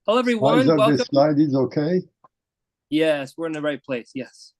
Hello, Size everyone. of the Welcome. slide is okay. Yes, we're in the right place. Yes.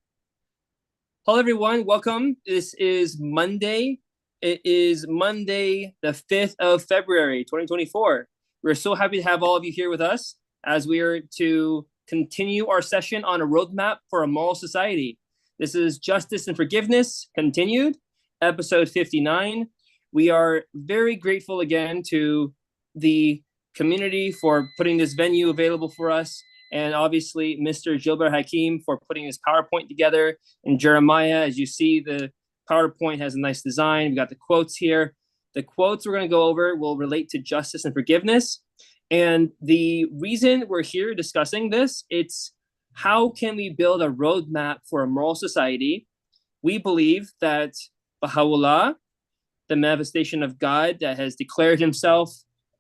Hello, everyone. Welcome. This is Monday. It is Monday, the 5th of February, 2024. We're so happy to have all of you here with us as we are to continue our session on a roadmap for a moral society. This is Justice and Forgiveness Continued, episode 59. We are very grateful again to the community for putting this venue available for us, and obviously Mr. Gilbert Hakim for putting his PowerPoint together. And Jeremiah, as you see, the PowerPoint has a nice design. We got the quotes here. The quotes we're going to go over will relate to justice and forgiveness. And the reason we're here discussing this, it's how can we build a roadmap for a moral society? We believe that Baha'u'llah, the manifestation of God that has declared himself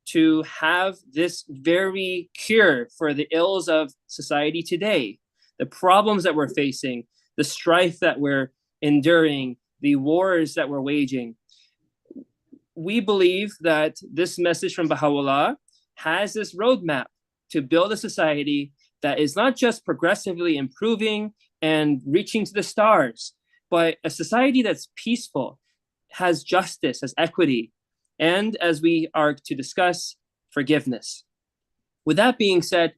to have this very cure for the ills of society today, the problems that we're facing, the strife that we're enduring, the wars that we're waging. We believe that this message from Baha'u'llah has this roadmap to build a society that is not just progressively improving and reaching to the stars, but a society that's peaceful, has justice, has equity, and as we are to discuss, forgiveness. With that being said,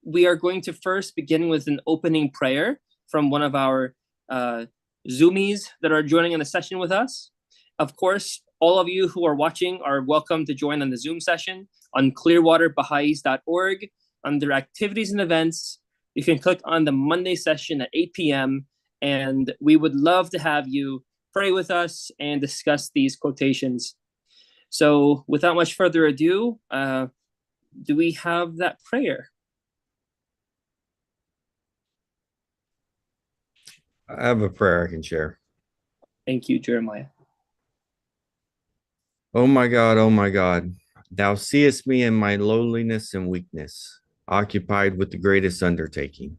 we are going to first begin with an opening prayer from one of our Zoomies that are joining in the session with us. Of course, all of you who are watching are welcome to join on the Zoom session on clearwaterbaha'is.org under activities and events. You can click on the Monday session at 8 p.m. and we would love to have you pray with us and discuss these quotations. So without much further ado, do we have that prayer? I have a prayer I can share. Thank you, Jeremiah. Oh my God, thou seest me in my lowliness and weakness, occupied with the greatest undertaking,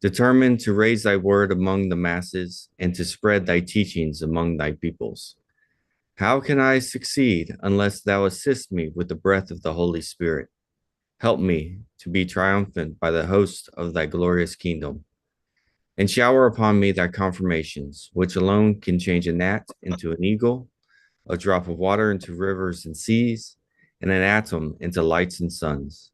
determined to raise thy word among the masses and to spread thy teachings among thy peoples. How can I succeed unless thou assist me with the breath of the Holy Spirit? Help me to be triumphant by the host of thy glorious kingdom, and shower upon me thy confirmations, which alone can change a gnat into an eagle, a drop of water into rivers and seas, and an atom into lights and suns.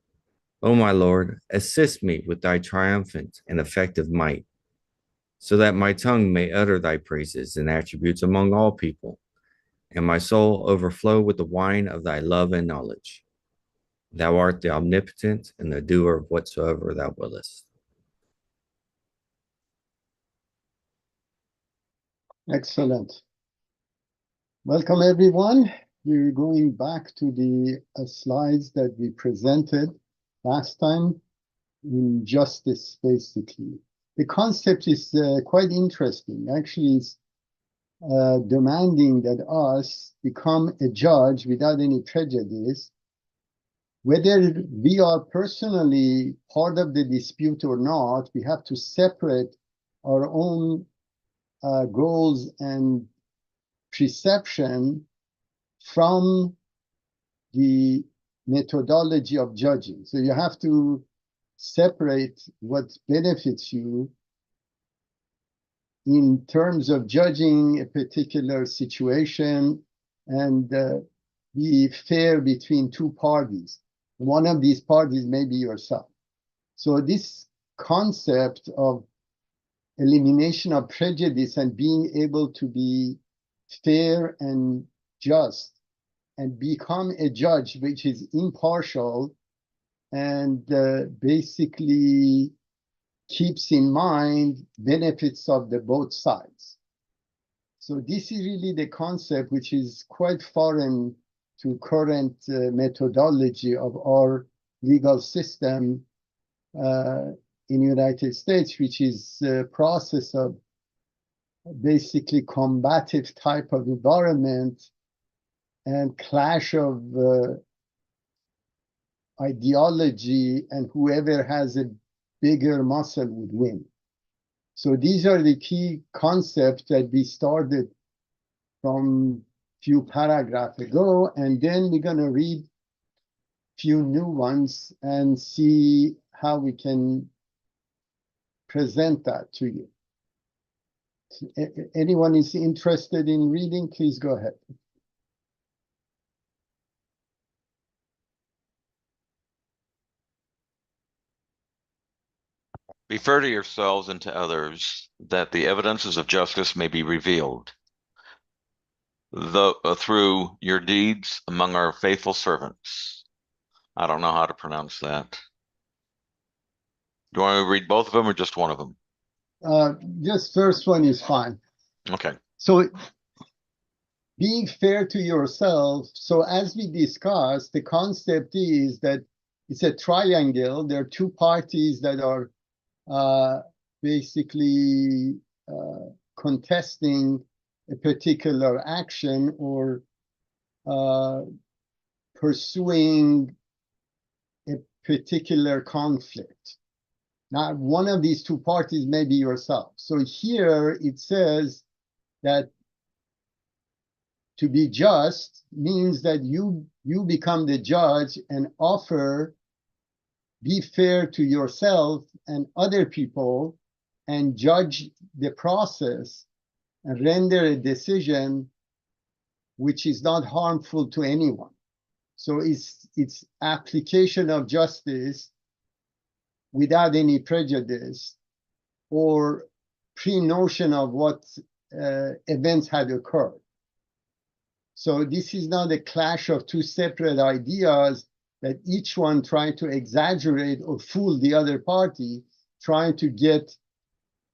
O my Lord, assist me with thy triumphant and effective might, so that my tongue may utter thy praises and attributes among all people, and my soul overflow with the wine of thy love and knowledge. Thou art the omnipotent and the doer of whatsoever thou willest. Excellent. Welcome, everyone. We're going back to the slides that we presented last time in justice, basically. The concept is quite interesting. Actually, it's demanding that us become a judge without any prejudice, whether we are personally part of the dispute or not. We have to separate our own goals and perception from the methodology of judging. So you have to separate what benefits you in terms of judging a particular situation and be fair between two parties. One of these parties may be yourself. So this concept of elimination of prejudice and being able to be fair and just and become a judge which is impartial and basically keeps in mind benefits of the both sides. So this is really the concept which is quite foreign to current methodology of our legal system in United States, which is a process of basically combative type of environment and clash of ideology, and whoever has a bigger muscle would win. So these are the key concepts that we started from few paragraphs ago, and then we're going to read few new ones and see how we can present that to you. Anyone is interested in reading, please go ahead. Be fair to yourselves and to others, that the evidences of justice may be revealed through your deeds among our faithful servants. I don't know how to pronounce that. Do you want to read both of them or just one of them? Just first one is fine. Okay. So being fair to yourself. So as we discussed, the concept is that it's a triangle. There are two parties that are basically contesting a particular action or pursuing a particular conflict. Now, one of these two parties may be yourself. So here it says that to be just means that you become the judge and be fair to yourself and other people and judge the process and render a decision which is not harmful to anyone. So it's application of justice without any prejudice or pre-notion of what events had occurred. So this is not a clash of two separate ideas that each one trying to exaggerate or fool the other party, trying to get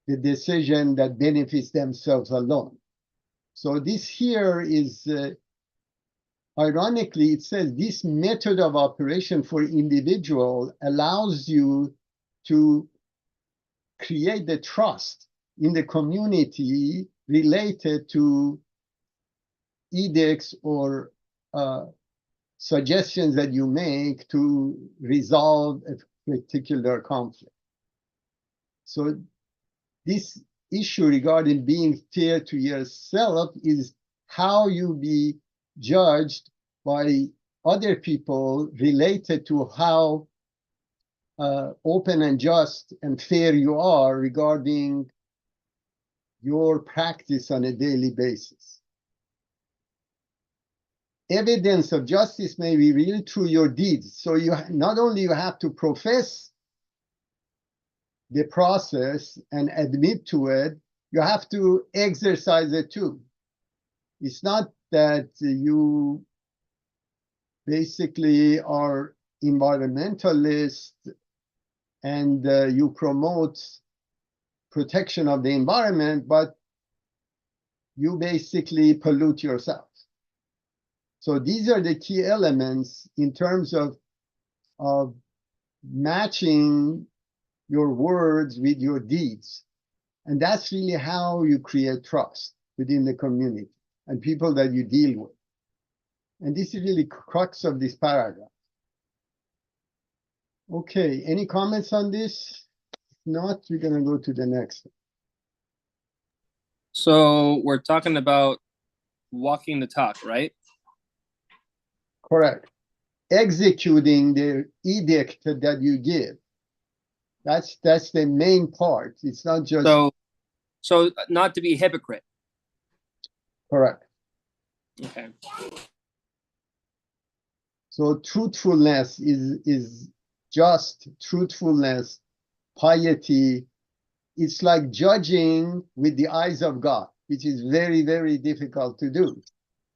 the decision that benefits themselves alone. So this here is, ironically, it says this method of operation for individual allows you to create the trust in the community related to edicts or suggestions that you make to resolve a particular conflict. So this issue regarding being fair to yourself is how you be judged by other people related to how open and just and fair you are regarding your practice on a daily basis. Evidence of justice may be revealed through your deeds. So you not only you have to profess the process and admit to it, you have to exercise it too. It's not that you basically are environmentalist and you promote protection of the environment, but you basically pollute yourself. So these are the key elements in terms of matching your words with your deeds. And that's really how you create trust within the community and people that you deal with. And this is really crux of this paragraph. Okay, any comments on this? If not, we're going to go to the next one. So we're talking about walking the talk, right? Correct. Executing the edict that you give. That's the main part. It's not just so not to be hypocrite. correct. Okay. So truthfulness is just truthfulness, piety. It's like judging with the eyes of God, which is very, very difficult to do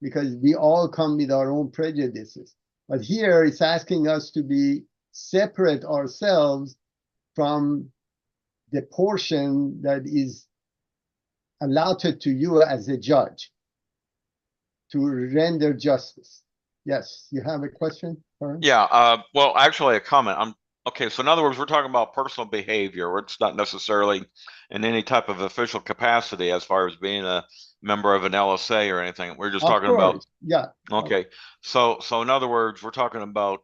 because we all come with our own prejudices. But here it's asking us to be separate ourselves from the portion that is allotted to you as a judge to render justice. Yes, you have a question? Karan? Yeah, well, actually a comment. Okay, so in other words, we're talking about personal behavior, where it's not necessarily in any type of official capacity as far as being a member of an LSA or anything. We're just talking about, yeah. Okay, so in other words, we're talking about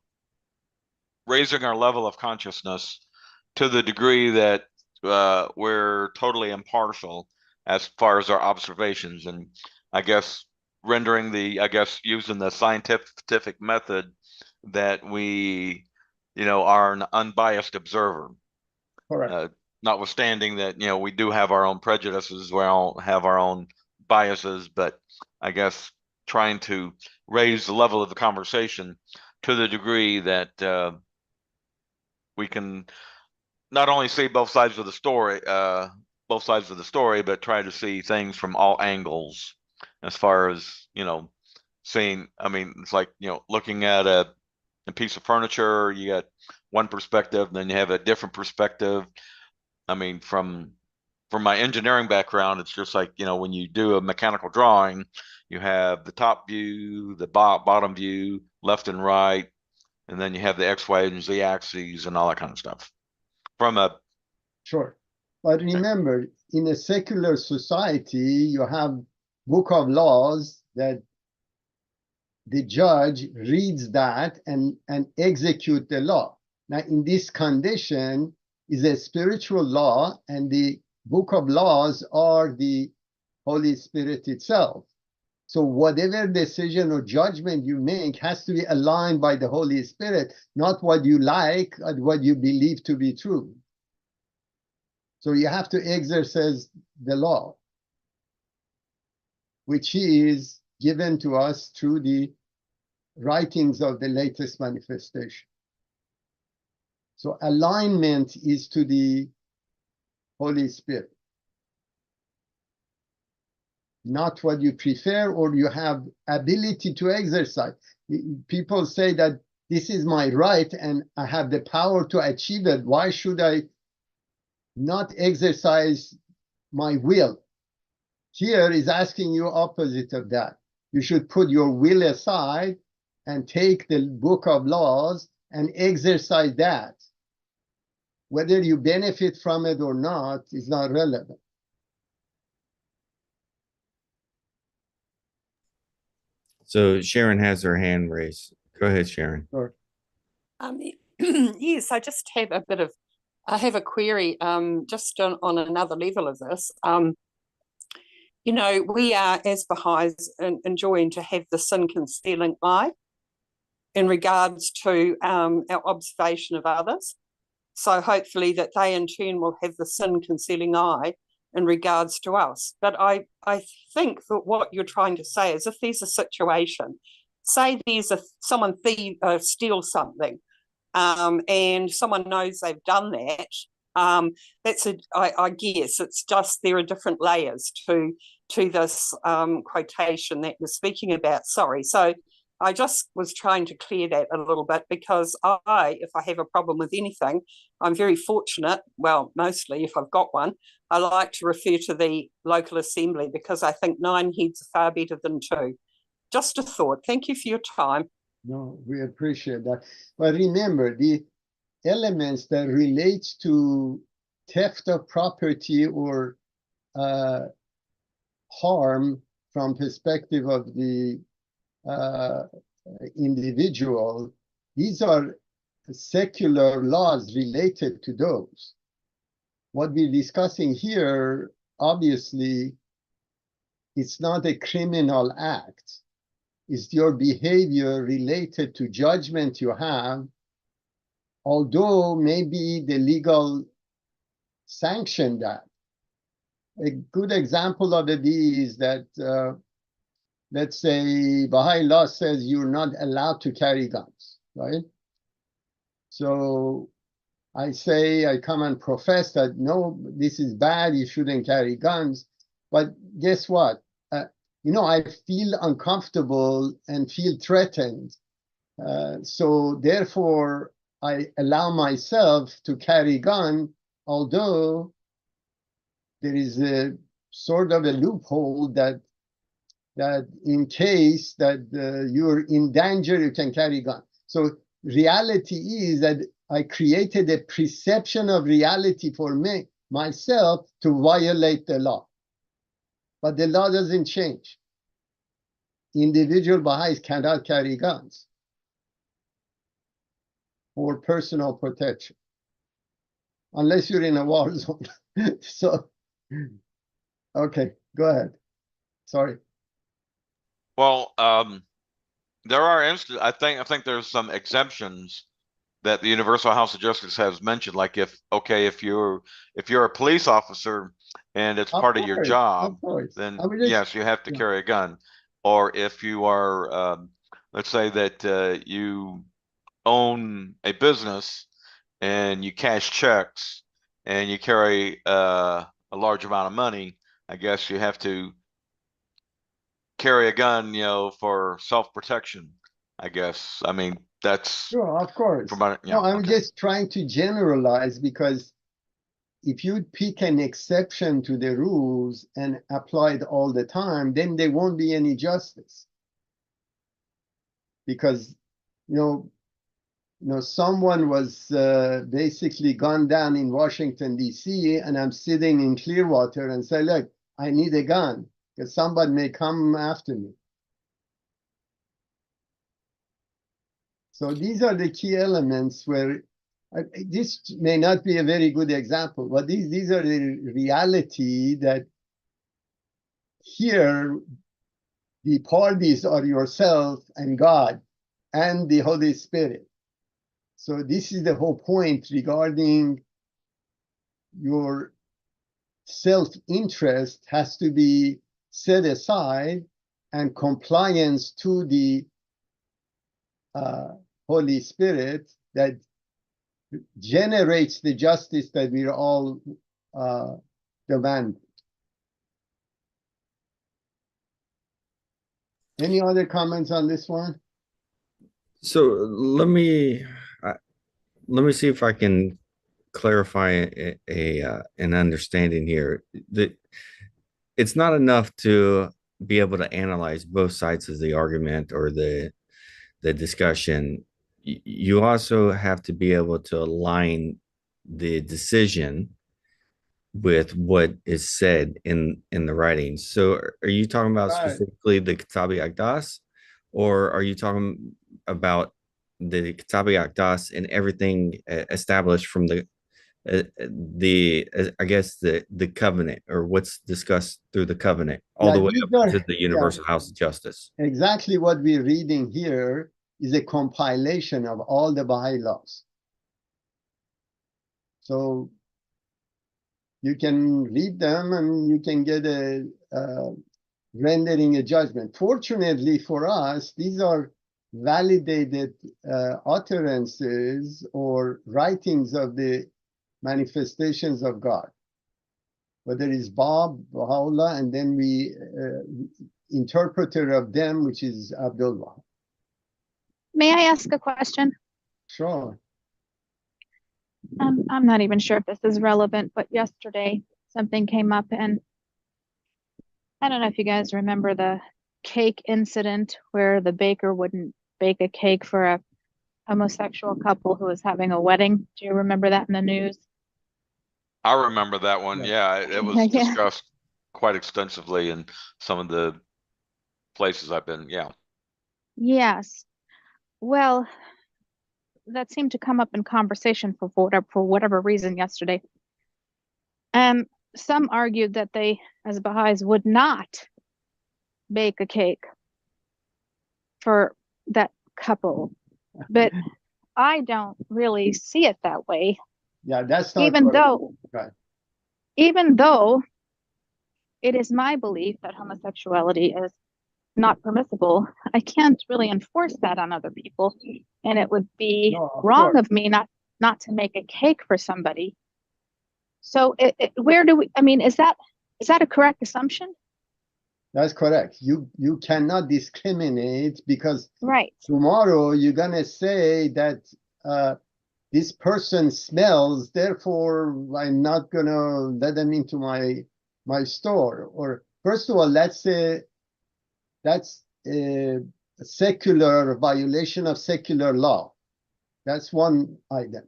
raising our level of consciousness to the degree that we're totally impartial as far as our observations, and I guess using the scientific method that we, are an unbiased observer. Correct. Notwithstanding that, we do have our own prejudices, we all have our own biases, but I guess trying to raise the level of the conversation to the degree that we can not only see both sides of the story, but try to see things from all angles as far as, seeing, it's like, looking at a piece of furniture, you got one perspective, then you have a different perspective. From my engineering background, it's just like, when you do a mechanical drawing, you have the top view, the bottom view, left and right, and then you have the X, Y, and Z axes and all that kind of stuff. Sure. But remember, in a secular society, you have book of laws that the judge reads that and execute the law. Now, in this condition is a spiritual law, and the book of laws are the Holy Spirit itself. So whatever decision or judgment you make has to be aligned by the Holy Spirit, not what you like or what you believe to be true. So you have to exercise the law, which is given to us through the writings of the latest manifestation. So alignment is to the Holy Spirit, not what you prefer or you have ability to exercise. People say that this is my right and I have the power to achieve it. Why should I not exercise my will? Here is asking you opposite of that. You should put your will aside and take the book of laws and exercise that. Whether you benefit from it or not is not relevant. So Sharon has her hand raised. Go ahead, Sharon. Sure. Yes, I just have I have a query just on another level of this. We are, as Baha'is, enjoined to have the sin-concealing eye in regards to our observation of others. So hopefully that they in turn will have the sin-concealing eye in regards to us. But I think that what you're trying to say is if there's a situation, say there's someone steals something, and someone knows they've done that, I guess it's just there are different layers to this quotation that you're speaking about. Sorry. So I just was trying to clear that a little bit because if I have a problem with anything, I'm very fortunate, well, mostly if I've got one, I like to refer to the local assembly because I think 9 heads are far better than 2. Just a thought. Thank you for your time. No, we appreciate that. But remember, the elements that relate to theft of property or harm from perspective of the individual, these are secular laws related to those. What we're discussing here, obviously, it's not a criminal act. It's your behavior related to judgment you have, although maybe the legal sanction that. A good example of it is that, let's say Baha'u'llah says you're not allowed to carry guns, right? So I come and profess that, no, this is bad, you shouldn't carry guns. But guess what? I feel uncomfortable and feel threatened. So therefore, I allow myself to carry gun, although there is a sort of a loophole that in case that you're in danger, you can carry gun. So reality is that I created a perception of reality for myself to violate the law. But the law doesn't change. Individual Baha'is cannot carry guns for personal protection, unless you're in a war zone. So, okay, go ahead. Sorry. Well, there are instances. I think there's some exemptions that the Universal House of Justice has mentioned. Like if you're a police officer and it's part of your job, of course. then I would yes, you have to yeah. carry a gun. Or if you are, let's say that you own a business and you cash checks and you carry a large amount of money, I guess you have to carry a gun, for self-protection, I guess. I mean, that's Sure, of course. from my, No, I'm okay. just trying to generalize, because if you pick an exception to the rules and apply it all the time, then there won't be any justice. Because, someone was basically gunned down in Washington, D.C., and I'm sitting in Clearwater and say, look, I need a gun because somebody may come after me. So these are the key elements where this may not be a very good example, but these are the reality that here the parties are yourself and God and the Holy Spirit. So this is the whole point regarding your self-interest has to be set aside, and compliance to the Holy Spirit that generates the justice that we're all demanding. Any other comments on this one? So let me see if I can clarify an understanding here. That it's not enough to be able to analyze both sides of the argument or the discussion. You also have to be able to align the decision with what is said in the writings. So are you talking about specifically the Kitabi Aqdas, or are you talking about the Kitabi Aqdas and everything established from the I guess the covenant, or what's discussed through the covenant, all the way up to the Universal House of Justice? Exactly what we're reading here is a compilation of all the Baha'i laws. So you can read them and you can get a rendering a judgment. Fortunately for us, these are validated utterances or writings of the manifestations of God. Whether it's Baha'u'llah, and then we interpreter of them, which is Abdullah. May I ask a question? Sure. I'm not even sure if this is relevant, but yesterday something came up, and I don't know if you guys remember the cake incident where the baker wouldn't bake a cake for a homosexual couple who was having a wedding. Do you remember that in the news? I remember that one. Yeah, it was discussed quite extensively in some of the places I've been. Yeah. Yes. Well, that seemed to come up in conversation for whatever reason yesterday. Some argued that they, as Baha'is, would not bake a cake for that couple, but I don't really see it that way. Yeah, that's not even though it is my belief that homosexuality is not permissible, I can't really enforce that on other people, and it would be wrong of me not to make a cake for somebody. So where do we, I mean, is that a correct assumption? That's correct. You cannot discriminate, because right, tomorrow you're gonna say that this person smells, therefore I'm not gonna let them into my store. Or first of all, let's say that's a secular violation of secular law. That's one item.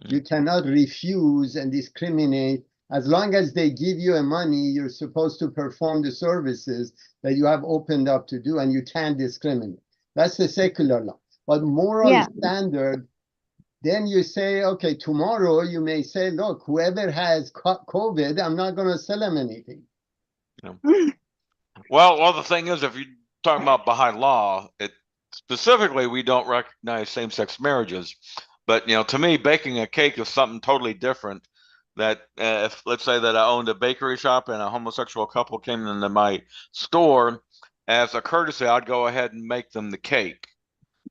You cannot refuse and discriminate. As long as they give you money, you're supposed to perform the services that you have opened up to do, and you can't discriminate. That's the secular law. But moral standard, then you say, okay, tomorrow you may say, look, whoever has COVID, I'm not going to sell them anything. Yeah. Well, the thing is, if you're talking about Baha'i law, specifically, we don't recognize same-sex marriages. But, you know, to me, baking a cake is something totally different. That if, let's say that I owned a bakery shop and a homosexual couple came into my store, as a courtesy, I'd go ahead and make them the cake.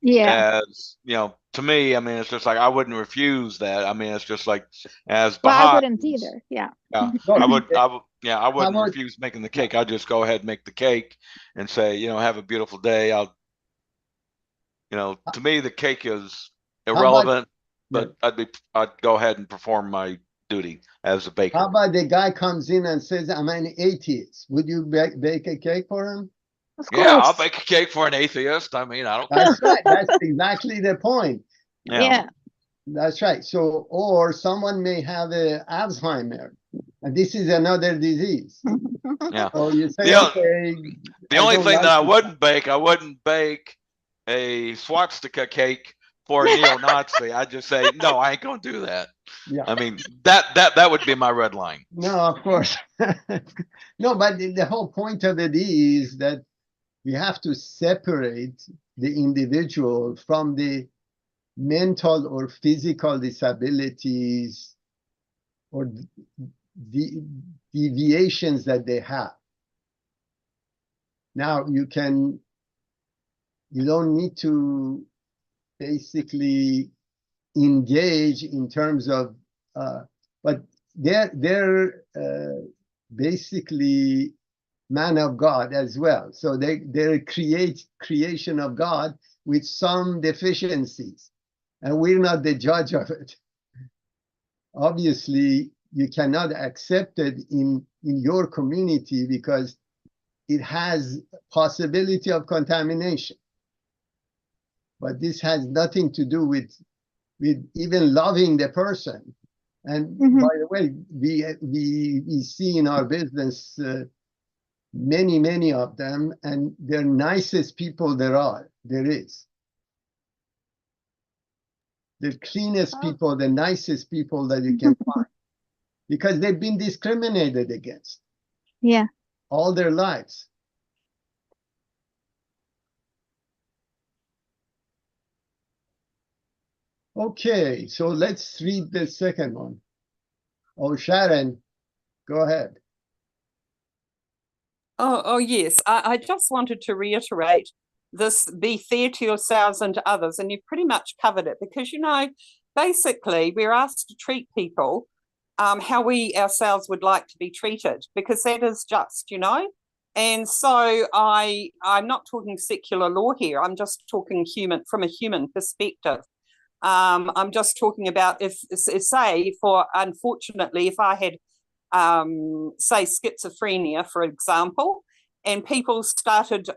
Yeah. As, you know, to me, I mean, it's just like, I wouldn't refuse that. I mean, it's just like, as Well, I Baha'is, wouldn't either. Yeah. yeah, Look, I wouldn't about- refuse making the cake. I'd just go ahead and make the cake and say, you know, have a beautiful day. You know, to me, the cake is irrelevant, but I'd go ahead and perform my duty as a baker. How about the guy comes in and says, I'm an atheist? Would you bake a cake for him? Of Yeah, I'll course. bake a cake for an atheist. I mean, I don't That's care. right. That's exactly the point. Yeah. That's right. So, or someone may have a Alzheimer, and this is another disease. Yeah. Or you say, The, okay. the I only don't thing like that I it. wouldn't bake a swastika cake for a neo-Nazi. I'd just say, no, I ain't gonna do that. Yeah. I mean, that would be my red line. No, of course. No, but the whole point of it is that we have to separate the individual from the mental or physical disabilities or the deviations that they have. Now you don't need to basically engage in terms of, but they're basically man of God as well. So they're creation of God with some deficiencies, and we're not the judge of it. Obviously, you cannot accept it in your community because it has possibility of contamination. But this has nothing to do with even loving the person. And by the way, we see in our business many of them, and they're nicest people there is. The cleanest people, the nicest people that you can find, because they've been discriminated against. Yeah. All their lives. Okay, so let's read the second one. Oh, Sharon, go ahead. Oh yes. I just wanted to reiterate this: be fair to yourselves and to others, and you've pretty much covered it, because, you know, basically we're asked to treat people how we ourselves would like to be treated, because that is just, you know. And so I'm not talking secular law here. I'm just talking from a human perspective. I'm just talking about unfortunately, if I had, say, schizophrenia, for example, and people started,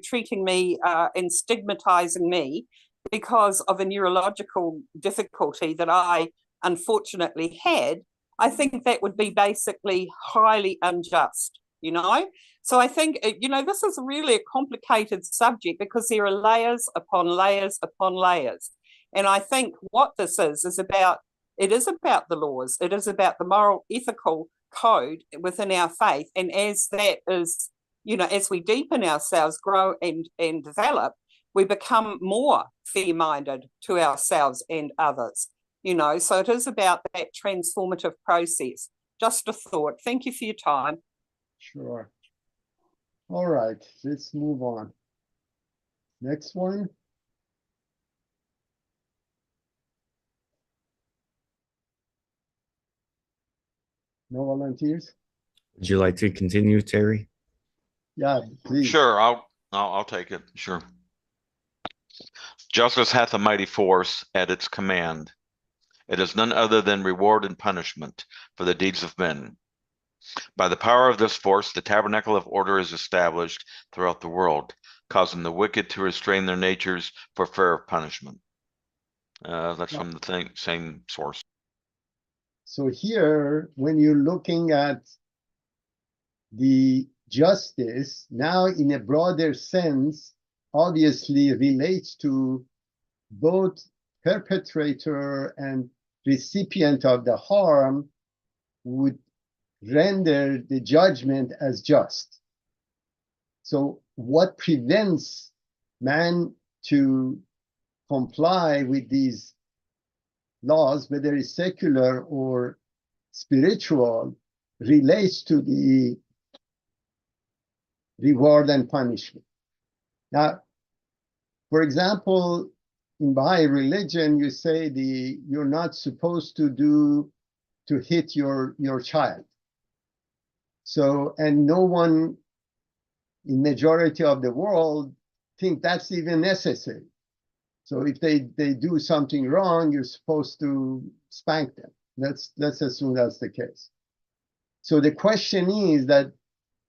treating me and stigmatizing me because of a neurological difficulty that I unfortunately had, I think that would be basically highly unjust, you know? So I think, this is really a complicated subject, because there are layers upon layers upon layers. And I think what this is about, it is about the laws. It is about the moral, ethical code within our faith. And as that is, as we deepen ourselves, grow and develop, we become more fair-minded to ourselves and others. So it is about that transformative process. Just a thought. Thank you for your time. Sure. All right, let's move on. Next one. No volunteers? Would you like to continue, Terry? Yeah, please. Sure, I'll take it. Sure. Justice hath a mighty force at its command. It is none other than reward and punishment for the deeds of men. By the power of this force, the tabernacle of order is established throughout the world, causing the wicked to restrain their natures for fear of punishment. That's from the same source. So here, when you're looking at the justice, now in a broader sense, obviously relates to both perpetrator and recipient of the harm, would render the judgment as just. So what prevents man to comply with these laws, whether it's secular or spiritual, relates to the reward and punishment. Now, for example, in Baha'i religion, you say you're not supposed to hit your child. So, and no one in majority of the world think that's even necessary. So if they do something wrong, you're supposed to spank them. Let's assume that's the case. So the question is that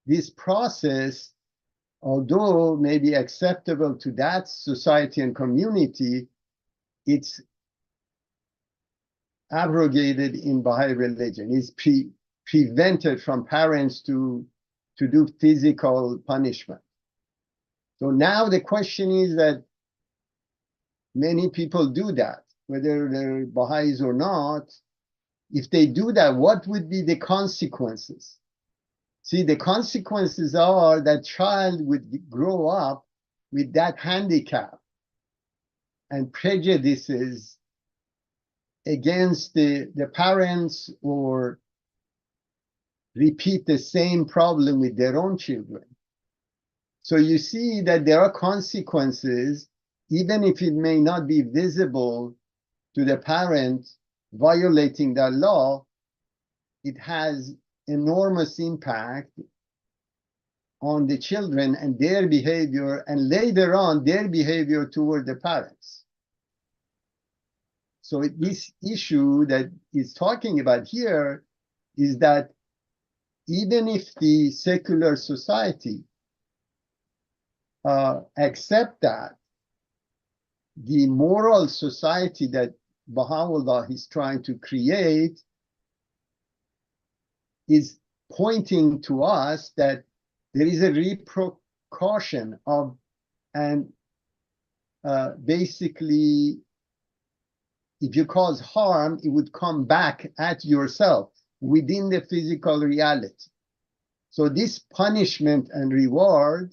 this process, although may be acceptable to that society and community, it's abrogated in Baha'i religion. It's prevented from parents to do physical punishment. So now the question is that many people do that, whether they're Baha'is or not. If they do that, what would be the consequences? See, the consequences are that child would grow up with that handicap and prejudices against the parents, or repeat the same problem with their own children. So you see that there are consequences, even if it may not be visible to the parent violating that law, it has enormous impact on the children and their behavior, and later on their behavior toward the parents. So this issue that he's talking about here is that even if the secular society accept that, the moral society that Baha'u'llah is trying to create is pointing to us that there is a repercussion of, and basically, if you cause harm, it would come back at yourself within the physical reality. So this punishment and reward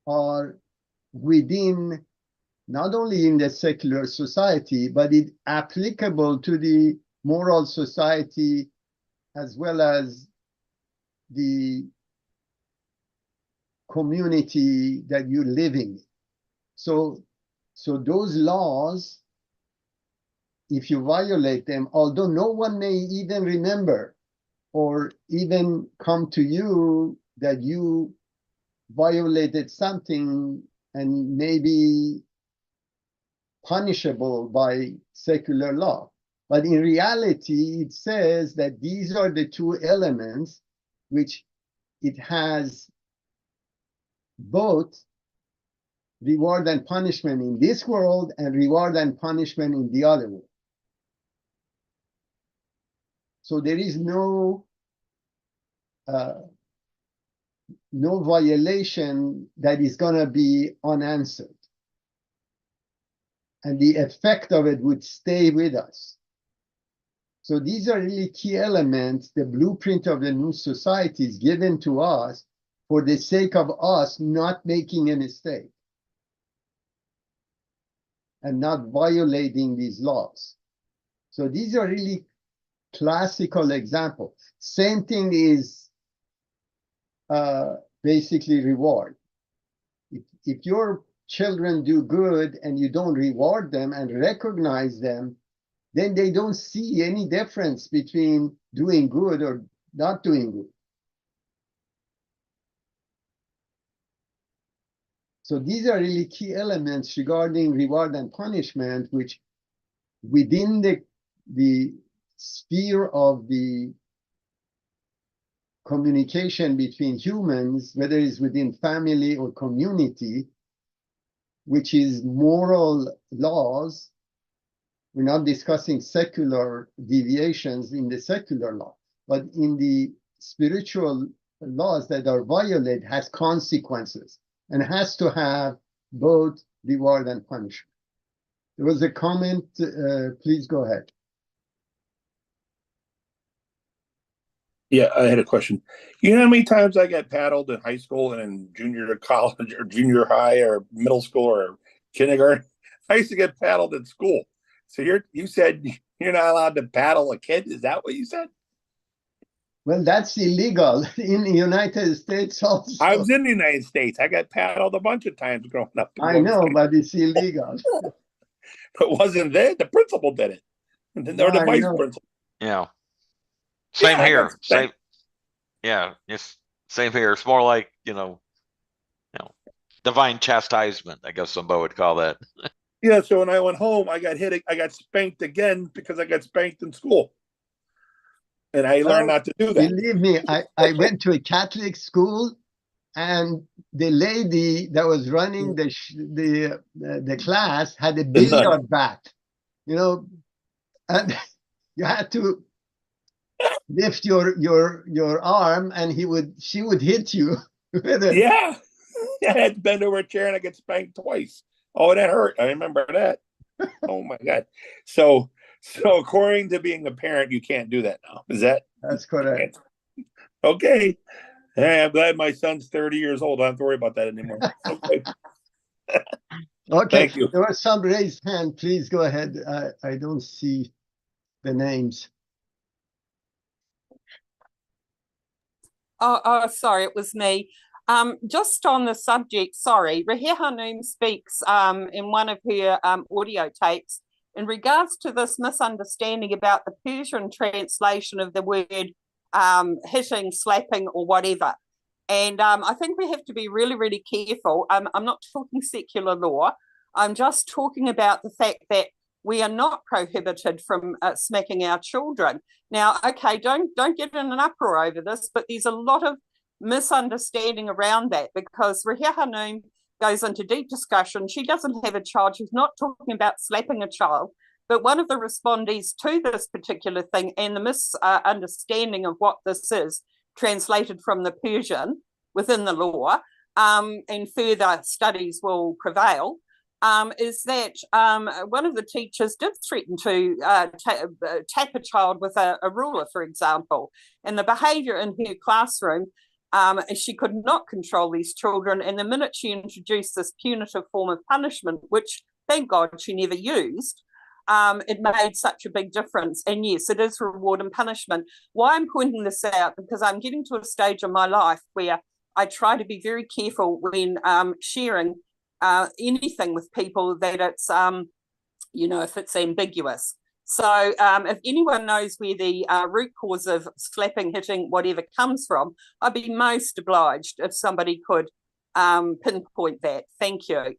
are within, not only in the secular society, but it applicable to the moral society as well as the community that you're living in. So those laws, if you violate them, although no one may even remember or even come to you that you violated something and maybe punishable by secular law. But in reality, it says that these are the two elements which it has both reward and punishment in this world and reward and punishment in the other world. So there is no violation that is going to be unanswered. And the effect of it would stay with us. So these are really key elements. The blueprint of the new society is given to us for the sake of us not making a mistake and not violating these laws. So these are really classical examples. Same thing is basically reward. If your children do good and you don't reward them and recognize them, then they don't see any difference between doing good or not doing good. So these are really key elements regarding reward and punishment, which within the sphere of the communication between humans, whether it's within family or community, which is moral laws. We're not discussing secular deviations in the secular law, but in the spiritual laws that are violated has consequences and has to have both reward and punishment. There was a comment, please go ahead. Yeah, I had a question. You know how many times I got paddled in high school and in junior college or junior high or middle school or kindergarten. I used to get paddled at school. So you said you're not allowed to paddle a kid? Is that what you said? Well, that's illegal in the United States also. I was in the United States. I got paddled a bunch of times growing up. I know, but it's illegal. It wasn't there. The principal did it. Or the vice principal. Yeah. Same here. Same. Yeah. It's same here. It's more like, divine chastisement, I guess somebody would call that. Yeah. So when I went home, I got hit. I got spanked again because I got spanked in school. And I learned not to do that. Believe me, I went to a Catholic school, and the lady that was running the class had a billiard bat, and you had to lift your arm, and she would hit you with it. Yeah, I had to bend over a chair, and I got spanked twice. Oh, that hurt. I remember that. Oh my God. So according to being a parent, you can't do that now. Is that? That's correct. Okay. Hey, I'm glad my son's 30 years old. I don't have to worry about that anymore. Okay. Okay. Thank you. There was some raised hand. Please go ahead. I don't see the names. Oh, sorry, it was me. Just on the subject, sorry, Rahia Hanoum speaks in one of her audio tapes in regards to this misunderstanding about the Persian translation of the word hitting, slapping, or whatever. And I think we have to be really, really careful. I'm not talking secular law. I'm just talking about the fact that we are not prohibited from smacking our children. Now, okay, don't get in an uproar over this, but there's a lot of misunderstanding around that because Rahia Hanoum goes into deep discussion. She doesn't have a child. She's not talking about slapping a child. But one of the respondees to this particular thing and the misunderstanding of what this is translated from the Persian within the law, and further studies will prevail, is that one of the teachers did threaten to tap a child with a ruler, for example. And the behaviour in her classroom, she could not control these children. And the minute she introduced this punitive form of punishment, which thank God she never used, it made such a big difference. And yes, it is reward and punishment. Why I'm pointing this out, because I'm getting to a stage in my life where I try to be very careful when sharing anything with people that it's, if it's ambiguous. So if anyone knows where the root cause of slapping, hitting, whatever comes from, I'd be most obliged if somebody could pinpoint that. Thank you.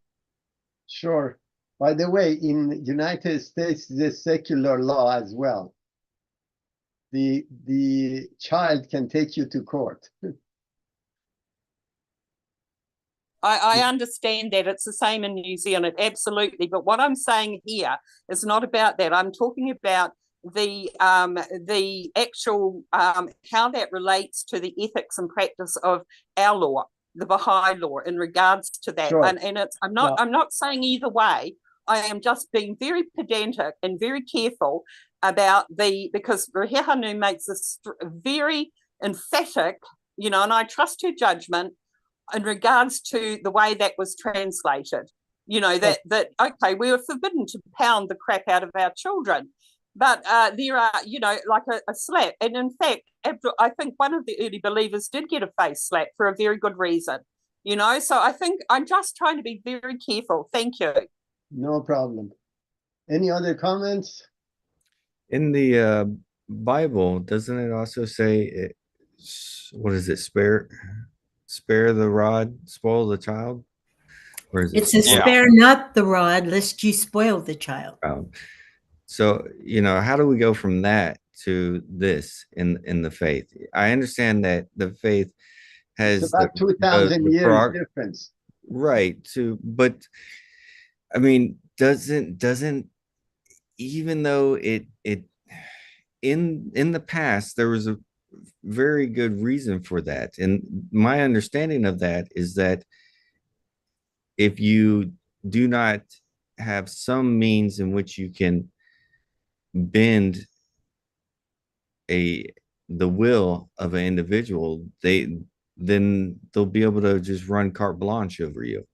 Sure. By the way, in the United States, there's secular law as well. The child can take you to court. I understand that it's the same in New Zealand, absolutely. But what I'm saying here is not about that. I'm talking about the actual how that relates to the ethics and practice of our law, the Baha'i law, in regards to that. Sure. And it's I'm not saying either way. I am just being very pedantic and very careful about because Rahia Hanoum makes this very emphatic, and I trust her judgment in regards to the way that was translated. That okay, we were forbidden to pound the crap out of our children, but there are, like a slap. And in fact, I think one of the early believers did get a face slap for a very good reason. So I think I'm just trying to be very careful. Thank you. No problem. Any other comments? In the Bible, doesn't it also say, what is it, spare the rod, spoil the child? Or is it says, spare not the rod, lest you spoil the child. So, how do we go from that to this in the faith? I understand that the faith has it's about 2,000 years difference. Right. But I mean, doesn't even though it in the past there was a very good reason for that, and my understanding of that is that if you do not have some means in which you can bend the will of an individual, then they'll be able to just run carte blanche over you.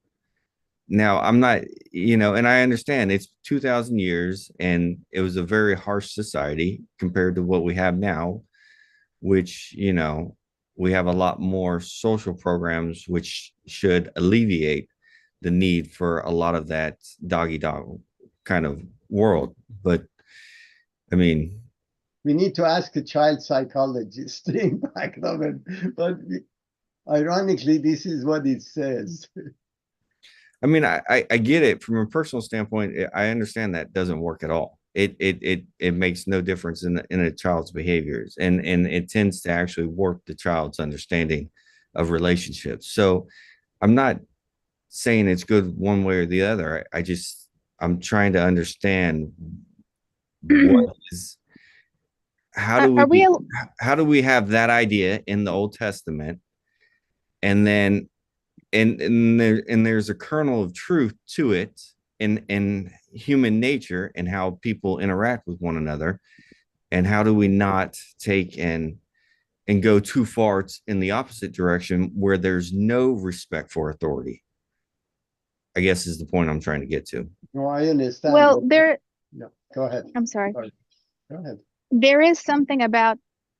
now I'm not, and I understand it's 2000 years and it was a very harsh society compared to what we have now, which, we have a lot more social programs which should alleviate the need for a lot of that doggy dog kind of world. But I mean, we need to ask a child psychologist the impact of it. But ironically, this is what it says. I mean, I get it from a personal standpoint. I understand that doesn't work at all. It makes no difference in a child's behaviors, and it tends to actually warp the child's understanding of relationships. So I'm not saying it's good one way or the other. I'm trying to understand what is, how do we have that idea in the Old Testament, and then there's a kernel of truth to it in human nature and how people interact with one another, and how do we not take and go too far in the opposite direction where there's no respect for authority, I guess, is the point I'm trying to get to. No, I understand. Well, No, go ahead. I'm sorry. Go ahead. There is something about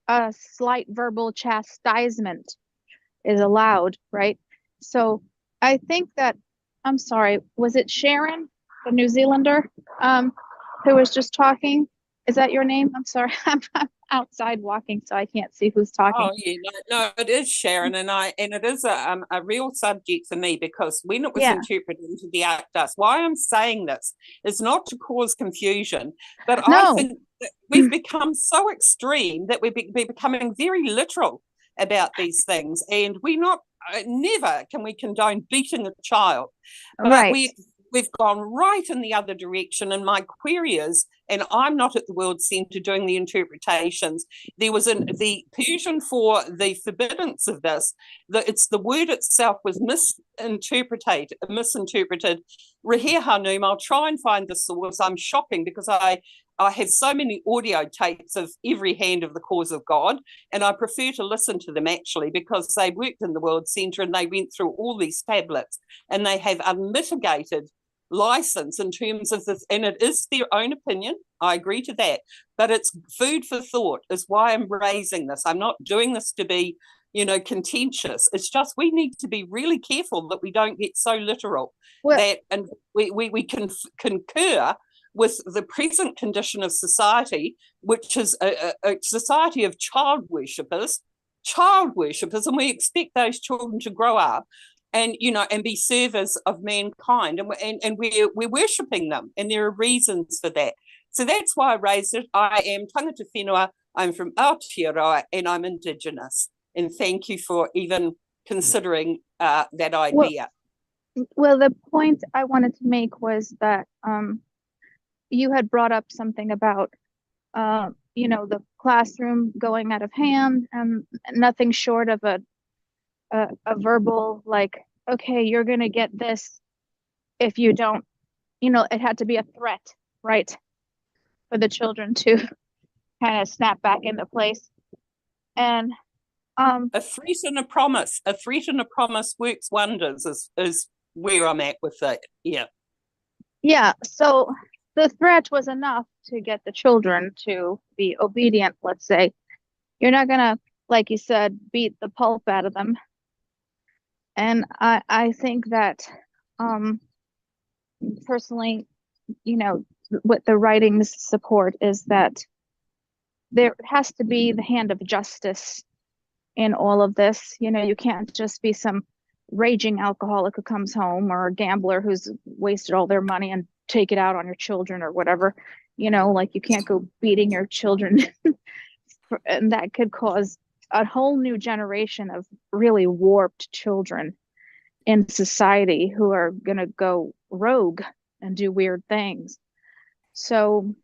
a slight verbal chastisement is allowed, right? So I think that, I'm sorry, was it Sharon, the New Zealander, who was just talking? Is that your name? I'm sorry, I'm outside walking, so I can't see who's talking. Oh yeah, no, it is Sharon, and it is a real subject for me, because when it was interpreted into the Actus, why I'm saying this is not to cause confusion, but I think that we've become so extreme that we're becoming very literal about these things, and we're not. Never can we condone beating a child, but we've gone right in the other direction. And my query is, and I'm not at the World Centre doing the interpretations, there was the Persian for the forbiddance of this, it's the word itself was misinterpreted. Rahir Hanum, I'll try and find the source. I'm shocking because I have so many audio tapes of every hand of the cause of God, and I prefer to listen to them actually, because they worked in the World Centre and they went through all these tablets, and they have unmitigated license in terms of this, and it is their own opinion. I agree to that, but it's food for thought is why I'm raising this. I'm not doing this to be, contentious. It's just we need to be really careful that we don't get so literal and we can concur with the present condition of society, which is a society of child worshippers, and we expect those children to grow up and be servers of mankind, and we're worshipping them, and there are reasons for that. So that's why I raised it. I am tangata whenua, I'm from Aotearoa, and I'm Indigenous, and thank you for even considering that idea. Well, the point I wanted to make was that you had brought up something about, the classroom going out of hand, and nothing short of a verbal, like, okay, you're going to get this if you don't, it had to be a threat, right? For the children to kind of snap back into place. And a threat and a promise works wonders is where I'm at with that. Yeah. So the threat was enough to get the children to be obedient, let's say. You're not going to, like you said, beat the pulp out of them. And I think that personally, what the writings support is that there has to be the hand of justice in all of this. You can't just be some raging alcoholic who comes home, or a gambler who's wasted all their money and take it out on your children or whatever. Like, you can't go beating your children and that could cause a whole new generation of really warped children in society who are going to go rogue and do weird things. So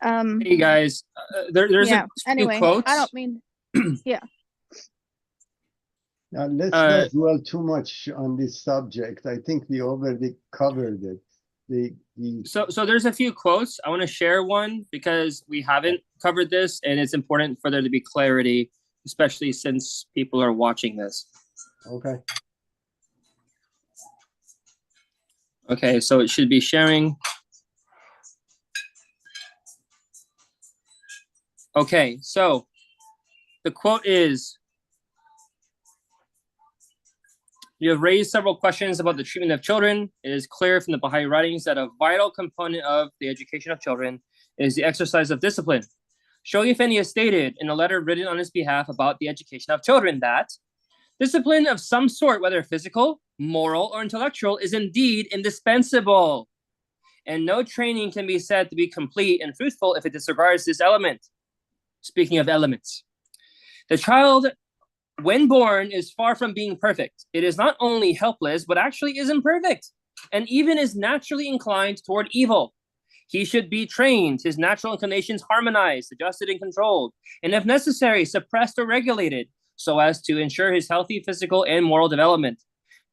hey guys, there's a few quotes. I don't mean Now, let's not dwell too much on this subject. I think we already covered it. So there's a few quotes. I want to share one because we haven't covered this, and it's important for there to be clarity, especially since people are watching this. Okay. Okay, so it should be sharing. Okay, so the quote is, you have raised several questions about the treatment of children. It is clear from the Baha'i writings that a vital component of the education of children is the exercise of discipline. Shoaib Effendi has stated in a letter written on his behalf about the education of children that discipline of some sort, whether physical, moral, or intellectual, is indeed indispensable. And no training can be said to be complete and fruitful if it disregards this element. Speaking of elements, the child, when born, is far from being perfect. It is not only helpless, but actually is imperfect, and even is naturally inclined toward evil. He should be trained, his natural inclinations harmonized, adjusted, and controlled, and if necessary, suppressed or regulated, so as to ensure his healthy physical and moral development.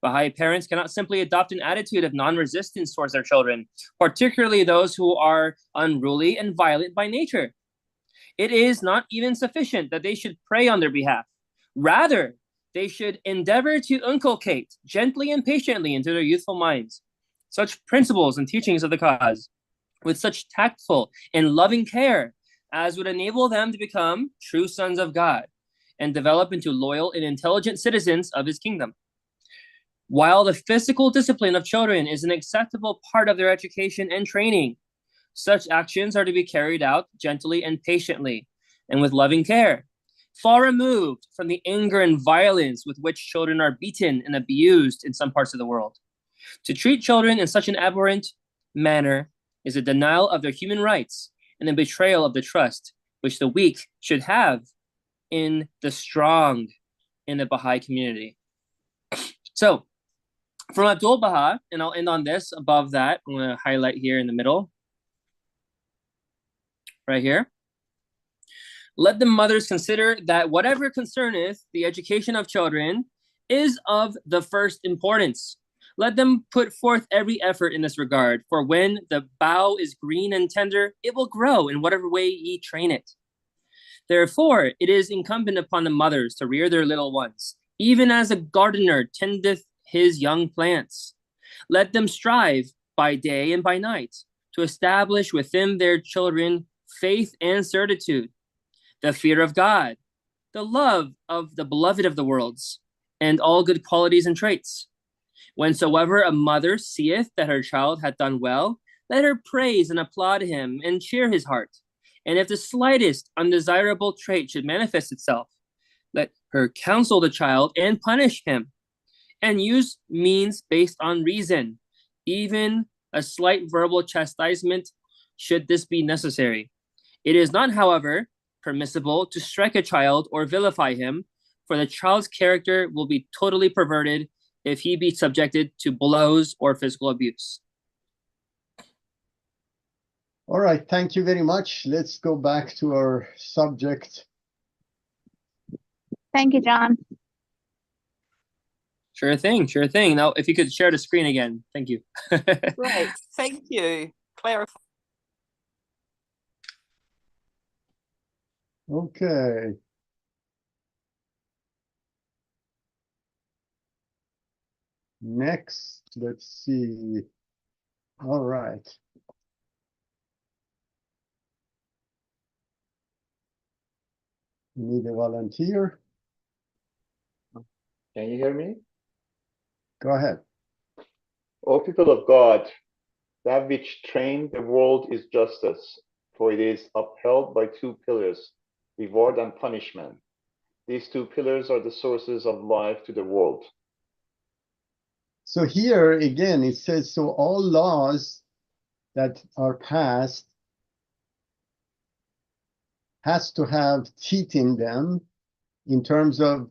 Baha'i parents cannot simply adopt an attitude of non-resistance towards their children, particularly those who are unruly and violent by nature. It is not even sufficient that they should pray on their behalf. Rather, they should endeavor to inculcate gently and patiently into their youthful minds such principles and teachings of the cause with such tactful and loving care as would enable them to become true sons of God and develop into loyal and intelligent citizens of his kingdom. While the physical discipline of children is an acceptable part of their education and training, such actions are to be carried out gently and patiently and with loving care, far removed from the anger and violence with which children are beaten and abused in some parts of the world. To treat children in such an abhorrent manner is a denial of their human rights and a betrayal of the trust which the weak should have in the strong in the Baha'i community. So, from Abdul Baha, and I'll end on this, above that, I'm going to highlight here in the middle, right here. Let the mothers consider that whatever concerneth the education of children is of the first importance. Let them put forth every effort in this regard, for when the bough is green and tender, it will grow in whatever way ye train it. Therefore, it is incumbent upon the mothers to rear their little ones, even as a gardener tendeth his young plants. Let them strive by day and by night to establish within their children faith and certitude, the fear of God, the love of the beloved of the worlds, and all good qualities and traits. Whensoever a mother seeth that her child hath done well, let her praise and applaud him and cheer his heart. And if the slightest undesirable trait should manifest itself, let her counsel the child and punish him, and use means based on reason, even a slight verbal chastisement should this be necessary. It is not, however, permissible to strike a child or vilify him, for the child's character will be totally perverted if he be subjected to blows or physical abuse. All right, thank you very much. Let's go back to our subject. Thank you, John. Sure thing, sure thing. Now, if you could share the screen again, thank you. Great, thank you. Clarify. Okay. Next, let's see. All right. We need a volunteer. Can you hear me? Go ahead. O people of God, that which trained the world is justice, for it is upheld by two pillars, reward and punishment. These two pillars are the sources of life to the world. So here again, it says, so all laws that are passed has to have teeth in them in terms of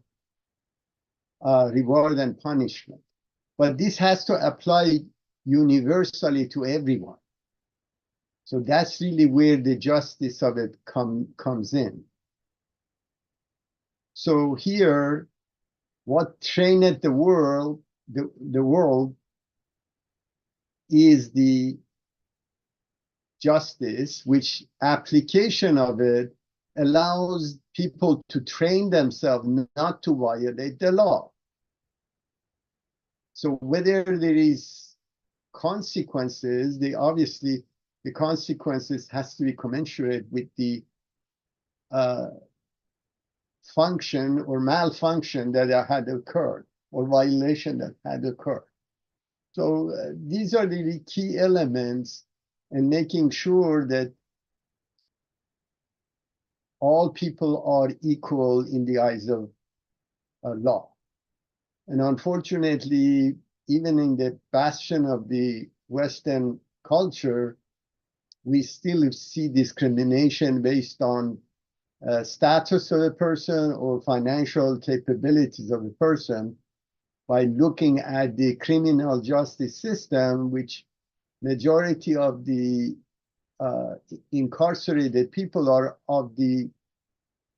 reward and punishment. But this has to apply universally to everyone. So that's really where the justice of it comes in. So here, what traineth the world, the world is the justice, which application of it allows people to train themselves not to violate the law. So whether there is consequences, obviously the consequences has to be commensurate with the function or malfunction that had occurred or violation that had occurred. So these are the key elements in making sure that all people are equal in the eyes of law. And unfortunately, even in the bastion of the Western culture, we still see discrimination based on status of a person or financial capabilities of a person by looking at the criminal justice system, which majority of the incarcerated people are of the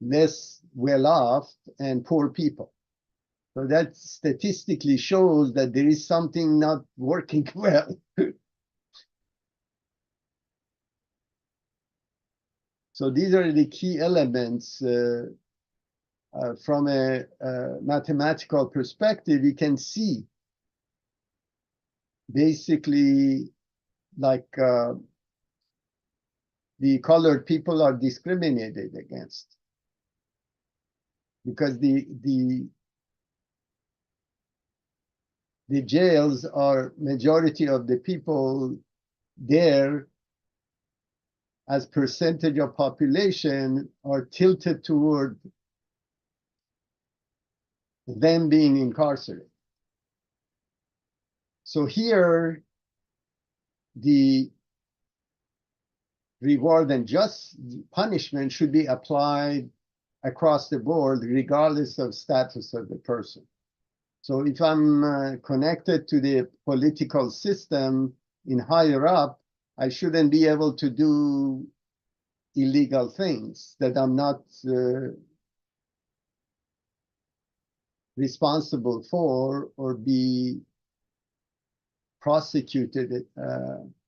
less well-off and poor people. So that statistically shows that there is something not working well. So these are the key elements from a mathematical perspective. You can see basically like the colored people are discriminated against because the jails are majority of the people there as percentage of population are tilted toward them being incarcerated. So here, the reward and just punishment should be applied across the board, regardless of status of the person. So if I'm connected to the political system in higher up, I shouldn't be able to do illegal things that I'm not responsible for or be prosecuted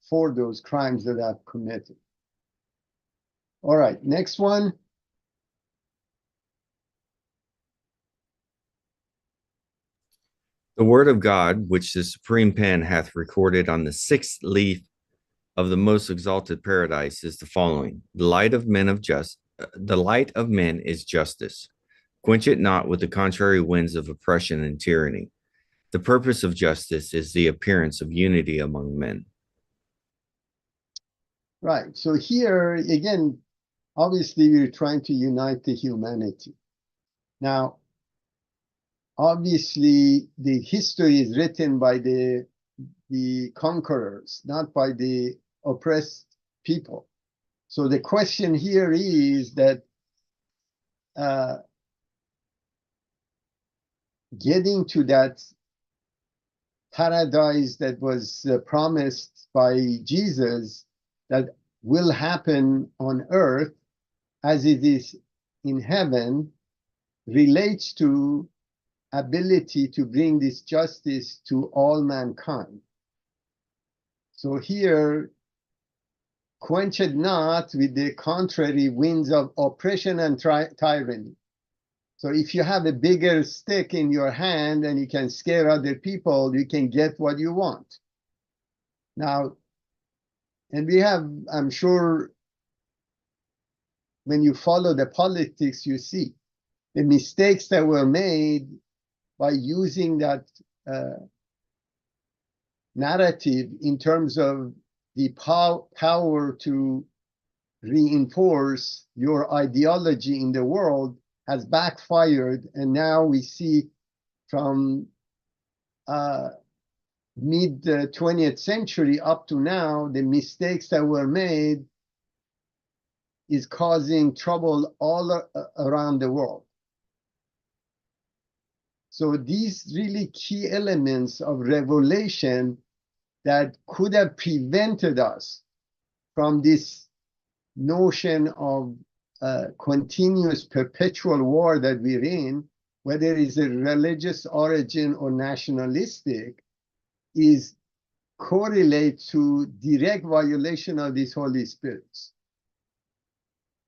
for those crimes that I've committed. All right, next one. The word of God, which the supreme pen hath recorded on the 6th leaf of the most exalted paradise, is the following: the light of men is justice. Quench it not with the contrary winds of oppression and tyranny. The purpose of justice is the appearance of unity among men. Right. So here again, obviously we're trying to unite the humanity. Now, obviously the history is written by the conquerors, not by the oppressed people. So the question here is that getting to that paradise that was promised by Jesus, that will happen on earth as it is in heaven, relates to ability to bring this justice to all mankind. So here, quench it not with the contrary winds of oppression and tyranny. So if you have a bigger stick in your hand and you can scare other people, you can get what you want. Now, and we have, I'm sure, when you follow the politics, you see the mistakes that were made by using that narrative in terms of the power to reinforce your ideology in the world has backfired. And now we see from mid 20th century up to now, the mistakes that were made is causing trouble all around the world. So these really key elements of revelation that could have prevented us from this notion of continuous perpetual war that we're in, whether it's a religious origin or nationalistic, is correlate to direct violation of these Holy Spirits.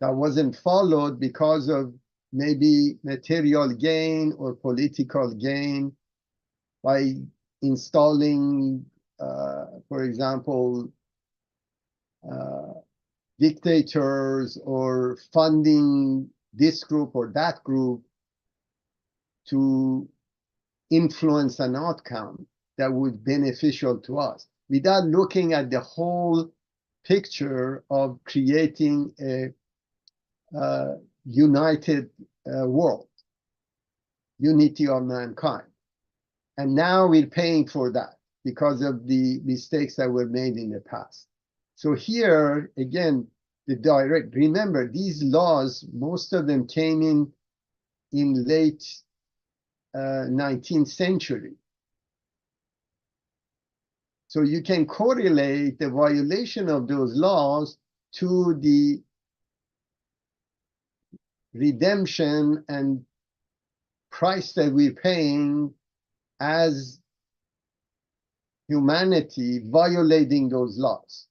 That wasn't followed because of maybe material gain or political gain by installing for example, dictators or funding this group or that group to influence an outcome that would be beneficial to us without looking at the whole picture of creating a united world, unity of mankind. And now we're paying for that because of the mistakes that were made in the past. So here, again, remember, these laws, most of them came in late 19th century. So you can correlate the violation of those laws to the redemption and price that we're paying as humanity violating those laws,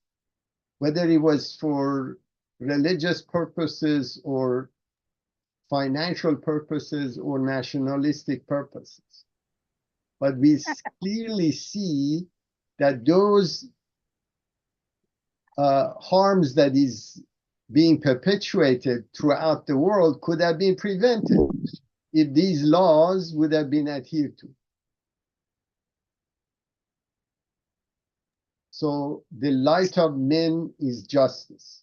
whether it was for religious purposes or financial purposes or nationalistic purposes. But we clearly see that those harms that is being perpetuated throughout the world could have been prevented if these laws would have been adhered to. So the light of men is justice.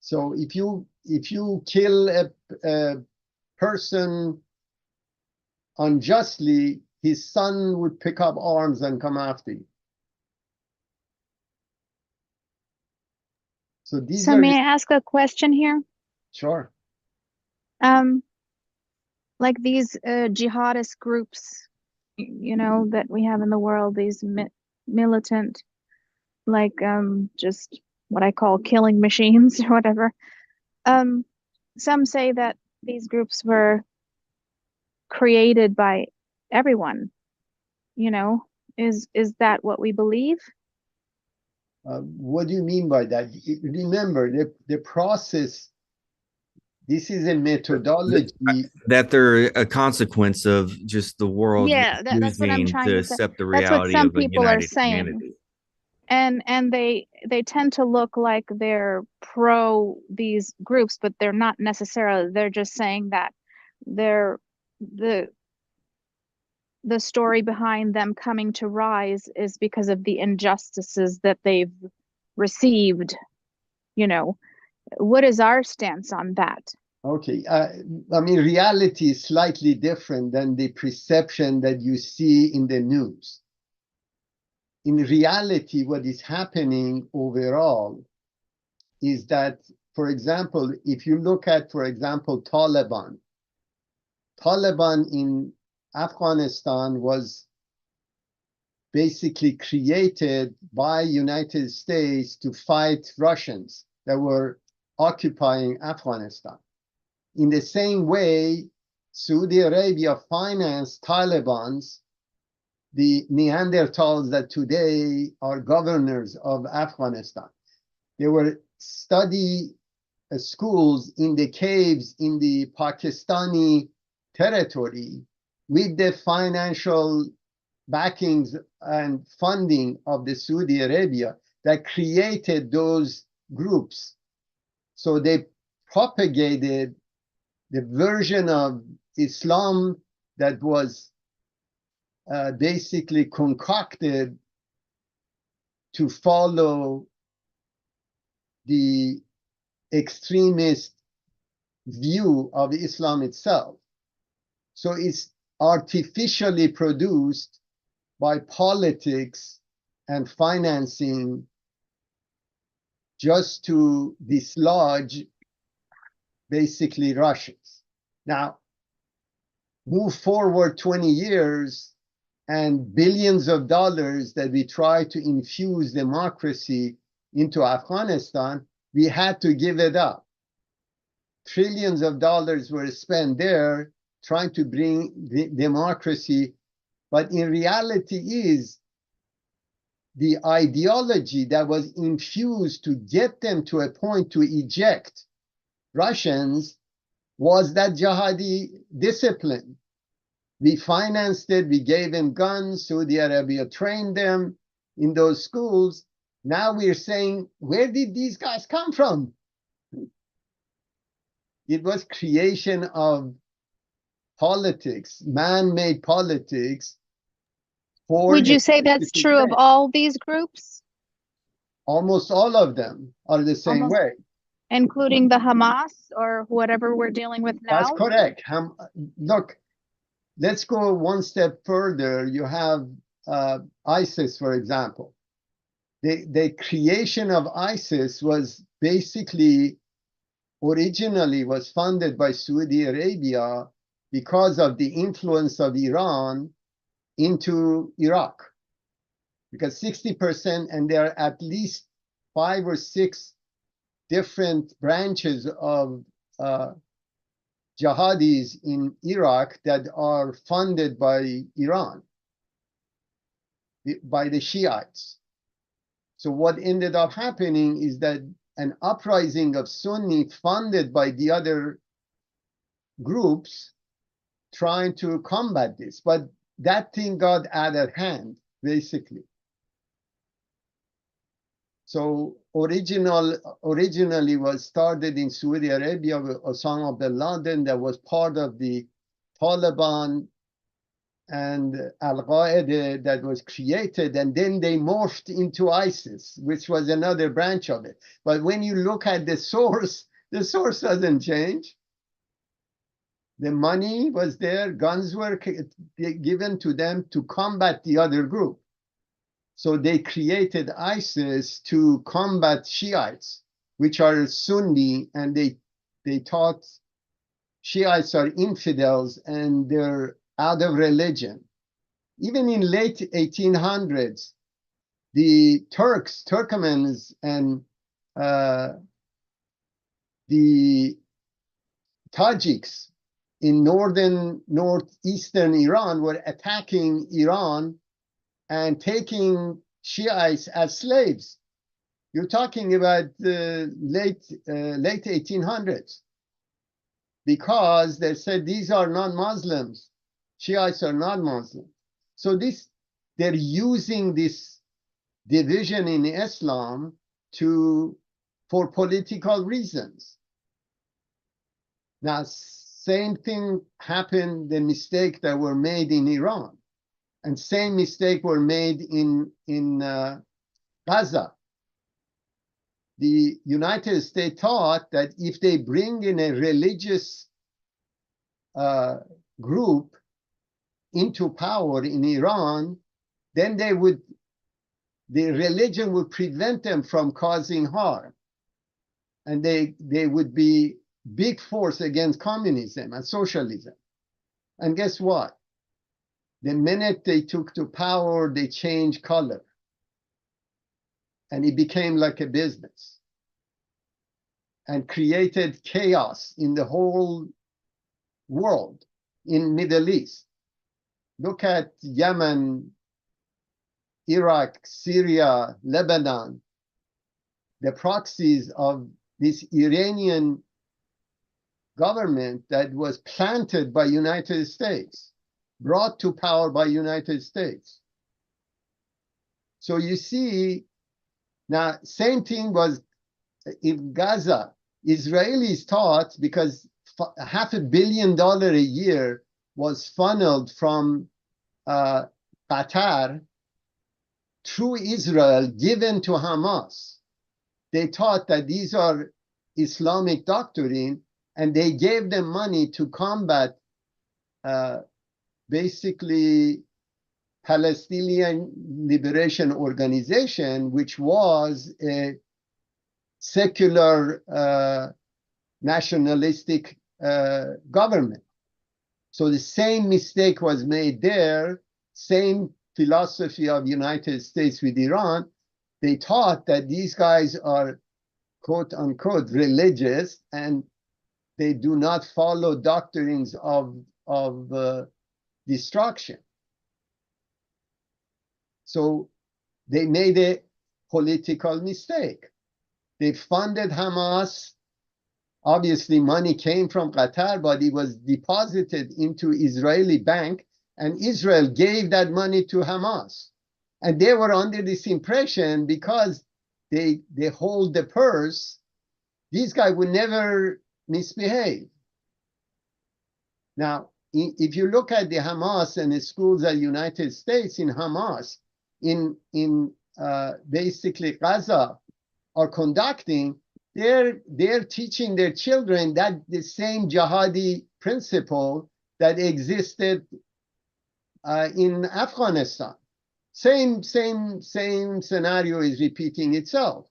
So if you kill a person unjustly, his son would pick up arms and come after you. So these So are may I ask a question here? Sure. Like these jihadist groups, that we have in the world, these militant, like just what I call killing machines or whatever. Some say that these groups were created by everyone. Is that what we believe? What do you mean by that? Remember, the process, this is a methodology. That they're a consequence of just the world Yeah, that's what I'm refusing trying to to say. accept the That's what reality some of a people are united saying. humanity. And they tend to look like they're pro these groups, but they're not necessarily. They're just saying that they're the story behind them coming to rise is because of the injustices that they've received. What is our stance on that? Okay, I mean, reality is slightly different than the perception that you see in the news. In reality, what is happening overall is that, for example, if you look at, for example, Taliban in Afghanistan was basically created by United States to fight Russians that were occupying Afghanistan. In the same way, Saudi Arabia financed Taliban's, the Neanderthals that today are governors of Afghanistan. There were study schools in the caves in the Pakistani territory with the financial backings and funding of the Saudi Arabia that created those groups. So they propagated the version of Islam that was basically concocted to follow the extremist view of Islam itself. So it's artificially produced by politics and financing just to dislodge basically Russians. Now, move forward 20 years and billions of dollars that we try to infuse democracy into Afghanistan, we had to give it up. Trillions of dollars were spent there trying to bring democracy, but in reality is the ideology that was infused to get them to a point to eject Russians was that jihadi discipline. We financed it. We gave them guns. Saudi Arabia trained them in those schools. Now we're saying, where did these guys come from? It was creation of politics, man-made politics. Would you say that's true of all these groups? Almost all of them are the same way. Including the Hamas or whatever we're dealing with now? That's correct. Look, let's go one step further. You have ISIS, for example. The creation of ISIS was basically, originally was funded by Saudi Arabia because of the influence of Iran into Iraq. Because 60%, and there are at least 5 or 6 different branches of jihadis in Iraq that are funded by Iran, by the Shiites. So what ended up happening is that an uprising of Sunni funded by the other groups trying to combat this. But that thing got out of hand, basically. So originally was started in Saudi Arabia with Osama bin Laden, that was part of the Taliban and Al-Qaeda that was created, and then they morphed into ISIS, which was another branch of it. But when you look at the source doesn't change. The money was there, guns were given to them to combat the other group. So they created ISIS to combat Shiites, which are Sunni, and they taught Shiites are infidels and they're out of religion. Even in late 1800s, the Turkmens, and the Tajiks in northeastern Iran were attacking Iran and taking Shiites as slaves. You're talking about the late 1800s, because they said these are not Muslims. Shiites are not Muslims. So they're using this division in Islam for political reasons. Now, same thing happened, the mistake that were made in Iran. And same mistake were made in Gaza. The United States thought that if they bring in a religious group into power in Iran, then the religion would prevent them from causing harm. And they would be big force against communism and socialism. And guess what? The minute they took to power, they changed color. And it became like a business and created chaos in the whole world, in Middle East. Look at Yemen, Iraq, Syria, Lebanon, the proxies of this Iranian government that was planted by United States, brought to power by United States. So you see, now same thing was in Gaza. Israelis thought, because $500 million a year was funneled from Qatar through Israel given to Hamas. They thought that these are Islamic doctrine, and they gave them money to combat basically Palestinian Liberation Organization, which was a secular nationalistic government. So the same mistake was made there, same philosophy of United States with Iran. They thought that these guys are quote unquote religious and they do not follow doctrines of destruction. So they made a political mistake. They funded Hamas. Obviously, money came from Qatar, but it was deposited into Israeli bank And Israel gave that money to Hamas. And they were under this impression because they hold the purse, these guys would never misbehave. Now, if you look at the Hamas and the schools at United States in Hamas, in basically Gaza, are conducting, they're teaching their children that the same jihadi principle that existed in Afghanistan. Same scenario is repeating itself.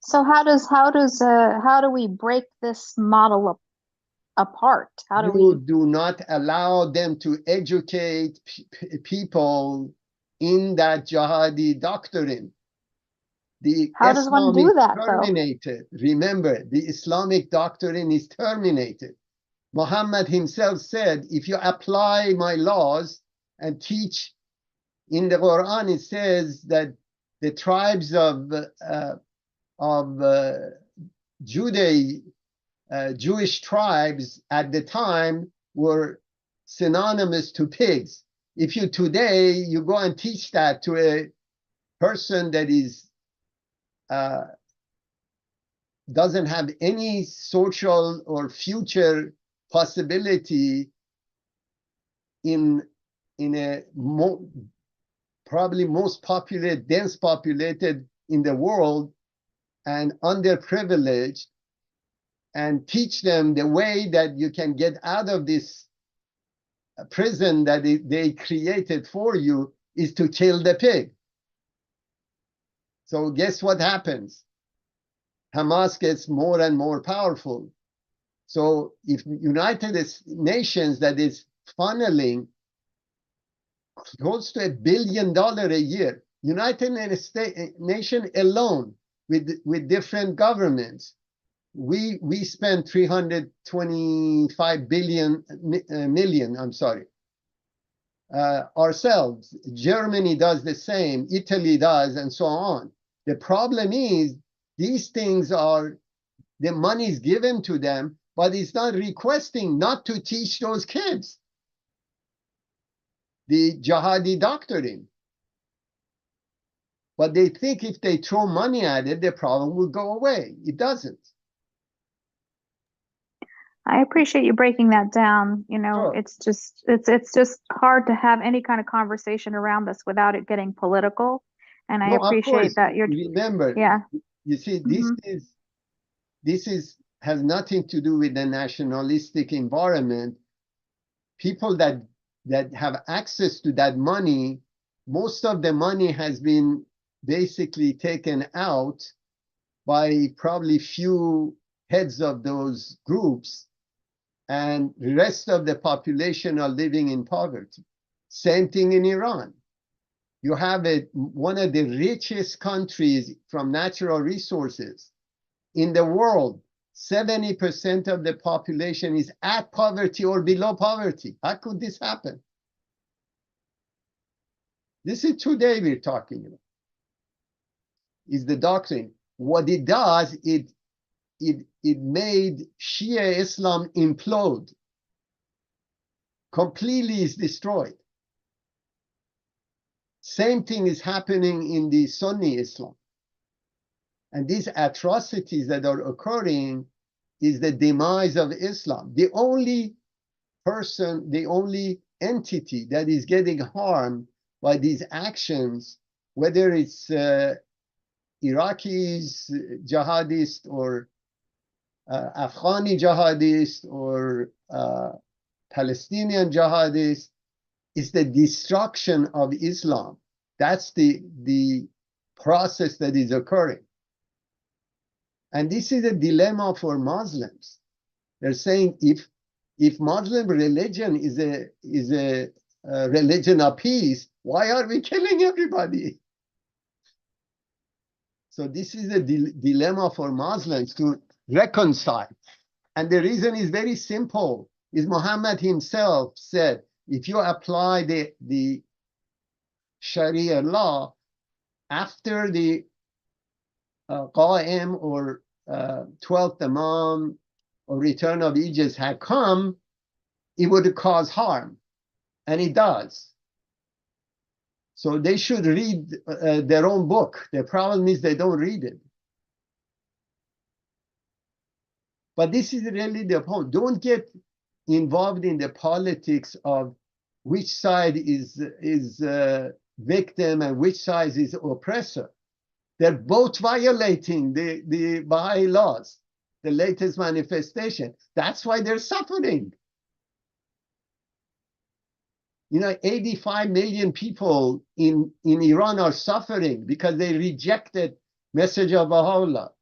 So how do we break this model apart? How do You we do not allow them to educate people in that jihadi doctrine. The How does one do that, though? terminated. Remember, the Islamic doctrine is terminated. Muhammad himself said, if you apply my laws and teach, in the Quran it says that the tribes of Jewish tribes at the time were synonymous to pigs. If you today, you go and teach that to a person that is doesn't have any social or future possibility in a probably most populated, dense populated in the world and underprivileged, and teach them the way that you can get out of this prison that they created for you is to kill the pig. So guess what happens? Hamas gets more and more powerful. So if United Nations that is funneling close to $1 billion a year, United Nations alone with different governments, we spend 325 million, ourselves. Germany does the same, Italy does, and so on. The problem is these things are, the money is given to them, but it's not requesting not to teach those kids the jihadi doctrine. But they think if they throw money at it, the problem will go away. It doesn't. I appreciate you breaking that down. Sure. It's just hard to have any kind of conversation around this without it getting political. And I appreciate that you're remember. Yeah. You see, this has nothing to do with the nationalistic environment. People that have access to that money, most of the money has been basically taken out by probably few heads of those groups, and the rest of the population are living in poverty. Same thing in Iran. You have one of the richest countries from natural resources in the world. 70% of the population is at poverty or below poverty. How could this happen? This is today we're talking about. Is the doctrine. What it does, it made Shia Islam implode. Completely is destroyed. Same thing is happening in the Sunni Islam. And these atrocities that are occurring is the demise of Islam. The only person, the only entity that is getting harmed by these actions, whether it's Iraqis, jihadists, or Afghani jihadists, or Palestinian jihadists, is the destruction of Islam. That's the process that is occurring. And this is a dilemma for Muslims. They're saying if Muslim religion is a religion of peace, why are we killing everybody? So this is a dilemma for Muslims to reconcile. And the reason is very simple. Is Muhammad himself said, if you apply the Sharia law after the Qa'im or 12th Imam or return of Aegis had come, it would cause harm. and it does. So they should read their own book. The problem is they don't read it. But this is really the point. Don't get involved in the politics of which side is victim and which side is oppressor. They're both violating the Baha'i laws, the latest manifestation. That's why they're suffering. 85 million people in Iran are suffering because they rejected message of Baha'u'llah.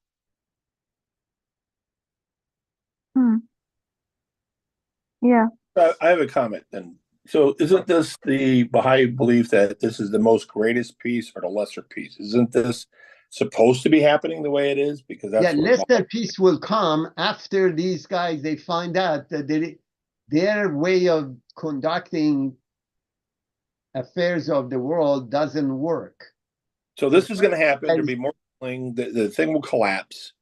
Yeah. I have a comment then. So isn't this the Baha'i belief that this is the most greatest peace or the lesser peace? Isn't this supposed to be happening the way it is? Because that's lesser peace will come after these guys, they find out that their way of conducting affairs of the world doesn't work. So this is going to happen. There'll be more killing. The thing will collapse.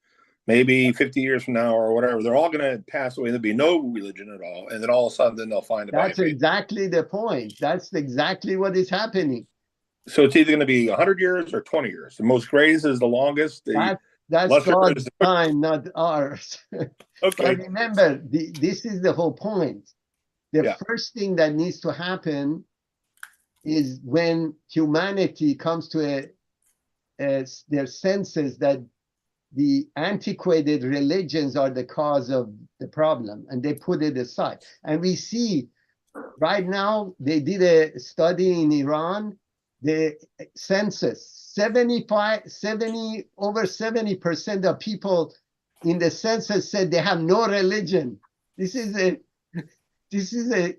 Maybe 50 years from now or whatever, they're all going to pass away. There'll be no religion at all. And then all of a sudden, then they'll find a Baha'i faith. That's exactly the point. That's exactly what is happening. So it's either going to be 100 years or 20 years. The most greatest is the longest. That's God's time, not ours. Okay. But remember, this is the whole point. The first thing that needs to happen is when humanity comes to their senses that the antiquated religions are the cause of the problem, and they put it aside. And we see right now, they did a study in Iran, the census, over 70% of people in the census said they have no religion. This is a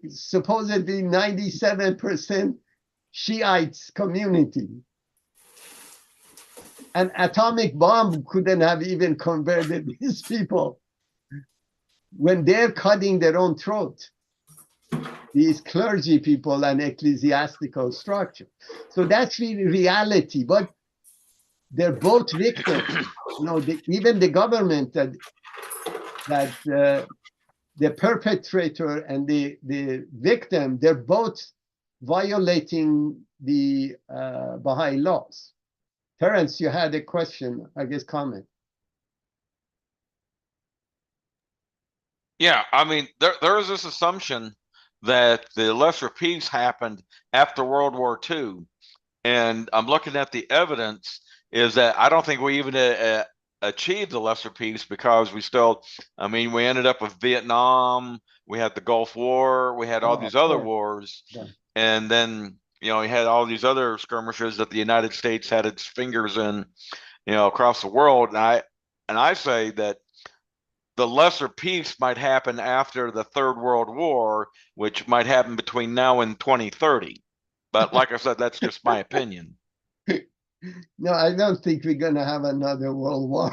supposedly 97% Shiites community. An atomic bomb couldn't have even converted these people when they're cutting their own throat, these clergy people and ecclesiastical structure. So that's really reality, but they're both victims. Even the government that the perpetrator and the victim, they're both violating the Baha'i laws. Terence, you had a question, I guess, comment. Yeah, I mean, there is this assumption that the lesser peace happened after World War II. And I'm looking at the evidence is that I don't think we even achieved the lesser peace because we ended up with Vietnam, we had the Gulf War, we had all these other wars. Yeah. And then we had all these other skirmishes that the United States had its fingers in, across the world. And I say that the lesser peace might happen after the Third World War, which might happen between now and 2030. But like I said, that's just my opinion. No, I don't think we're going to have another world war.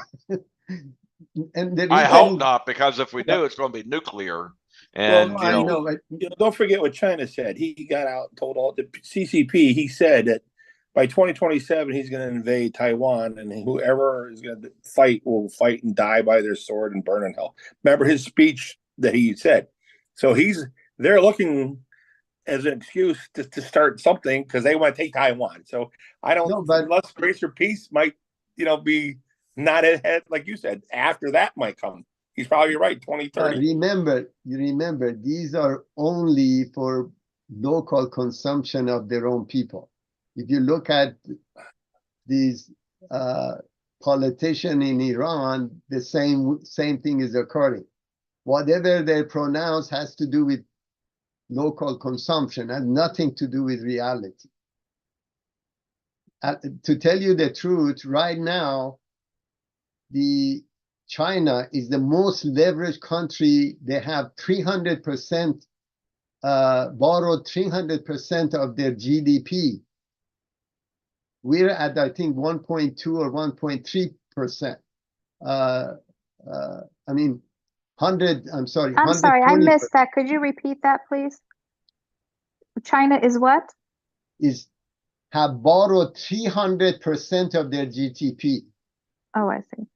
And I hope not, because if we do, it's going to be nuclear. And don't forget what China said. He got out and told all the CCP. He said that by 2027 he's going to invade Taiwan, and whoever is going to fight will fight and die by their sword and burn in hell. Remember his speech that he said. So they're looking as an excuse to start something because they want to take Taiwan. So I don't know, but less grace or peace might be not ahead, like you said. After that might come. He's probably right, 2030. Remember, these are only for local consumption of their own people. If you look at these politicians in Iran, the same thing is occurring. Whatever they pronounce has to do with local consumption and nothing to do with reality. To tell you the truth, right now, China is the most leveraged country. They have 300% borrowed 300% of their GDP. We're at, I think, 1.2 or 1.3%. I mean, 100, I'm sorry. I'm sorry, I missed that. Could you repeat that, please? China is what? Have borrowed 300% of their GDP. Oh, I see.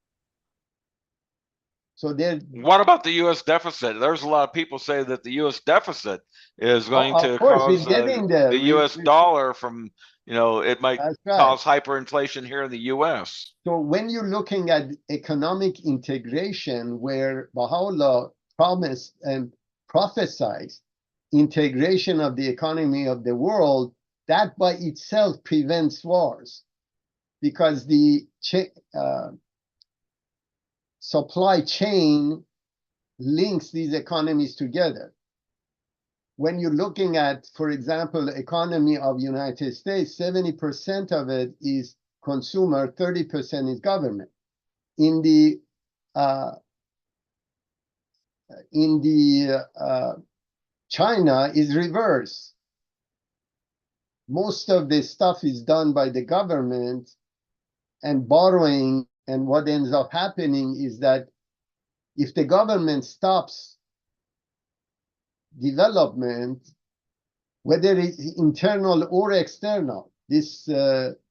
So they're What about the U.S. deficit? There's a lot of people say that the U.S. deficit is going of to course cause we're getting there. the U.S. dollar from, it might That's right. cause hyperinflation here in the U.S. So when you're looking at economic integration, where Baha'u'llah promised and prophesied integration of the economy of the world, that by itself prevents wars, because the supply chain links these economies together. When you're looking at, for example, the economy of United States, 70% of it is consumer, 30% is government. In the China is reverse. Most of the stuff is done by the government and borrowing, and what ends up happening is that if the government stops development, whether it's internal or external, this road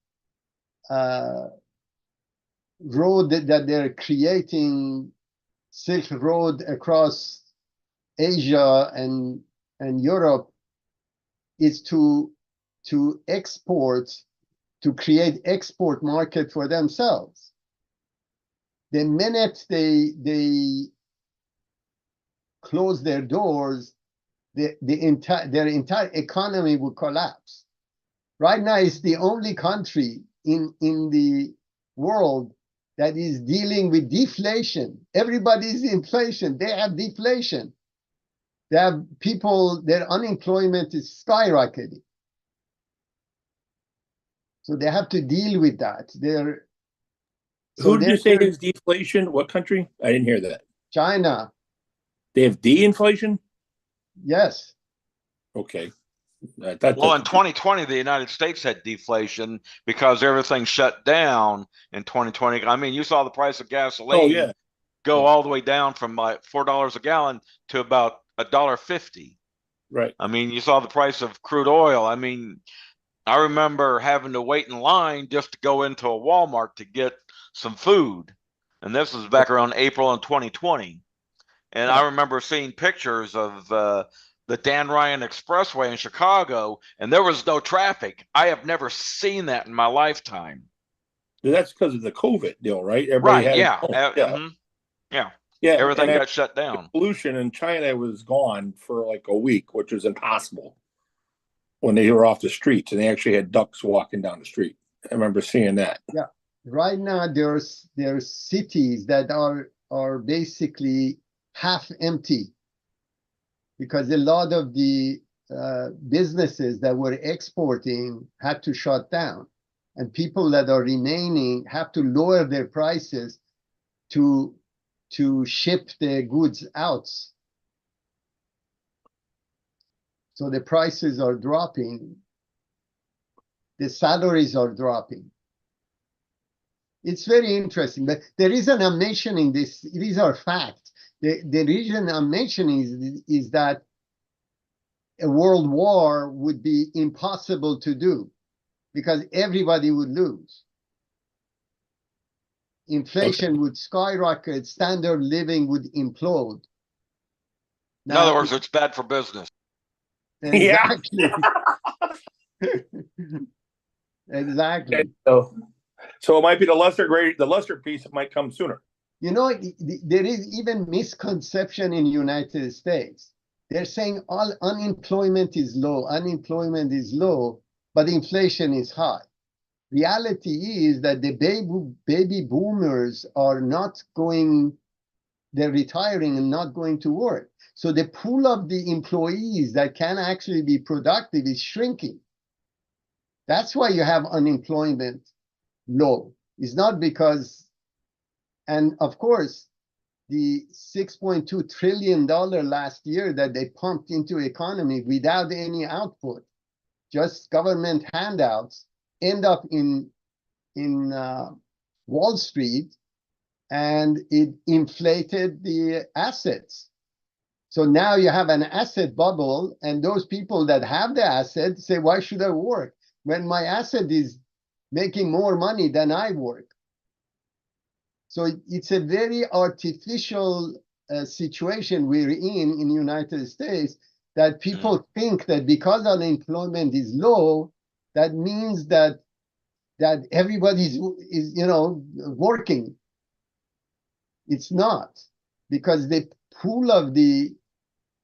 that they're creating, Silk Road across Asia and Europe, is to export, to create export market for themselves. The minute they close their doors, their entire economy will collapse. Right now, it's the only country in the world that is dealing with deflation. Everybody's inflation. They have deflation. They have people, their unemployment is skyrocketing. So they have to deal with that. Who did you say is deflation? What country? I didn't hear that. China. They have de-inflation? Yes. Okay. Well, in 2020, the United States had deflation because everything shut down in 2020. I mean, you saw the price of gasoline go all the way down from like $4 a gallon to about $1.50. Right. I mean, you saw the price of crude oil. I mean, I remember having to wait in line just to go into a Walmart to get some food. And this was back around April in 2020. And I remember seeing pictures of the Dan Ryan Expressway in Chicago, and there was no traffic. I have never seen that in my lifetime. That's because of the COVID deal, right? Everybody everything got shut down. Pollution in China was gone for like a week, which was impossible when they were off the streets, and they actually had ducks walking down the street. I remember seeing that. Yeah. Right now, there's cities that are basically half empty, because a lot of the businesses that were exporting had to shut down, and people that are remaining have to lower their prices to ship the goods out. So the prices are dropping, the salaries are dropping. It's very interesting, but the reason I'm mentioning this, these are facts. The reason I'm mentioning is that a world war would be impossible to do, because everybody would lose. Inflation would skyrocket, standard living would implode. In other words, it's bad for business. Exactly. Exactly. So it might be the lesser piece that might come sooner. You know, there is even misconception in the United States. They're saying all unemployment is low, but inflation is high. Reality is that the baby boomers are not going, they're retiring and not going to work. So the pool of the employees that can actually be productive is shrinking. That's why you have unemployment low. It's not because, and of course, the $6.2 trillion last year that they pumped into economy without any output, just government handouts, end up in Wall Street, and it inflated the assets. So now you have an asset bubble, and those people that have the asset say, why should I work when my asset is making more money than I work? So it's a very artificial situation we're in the United States, that people think that because unemployment is low, that means that everybody is working. It's not, because the pool of the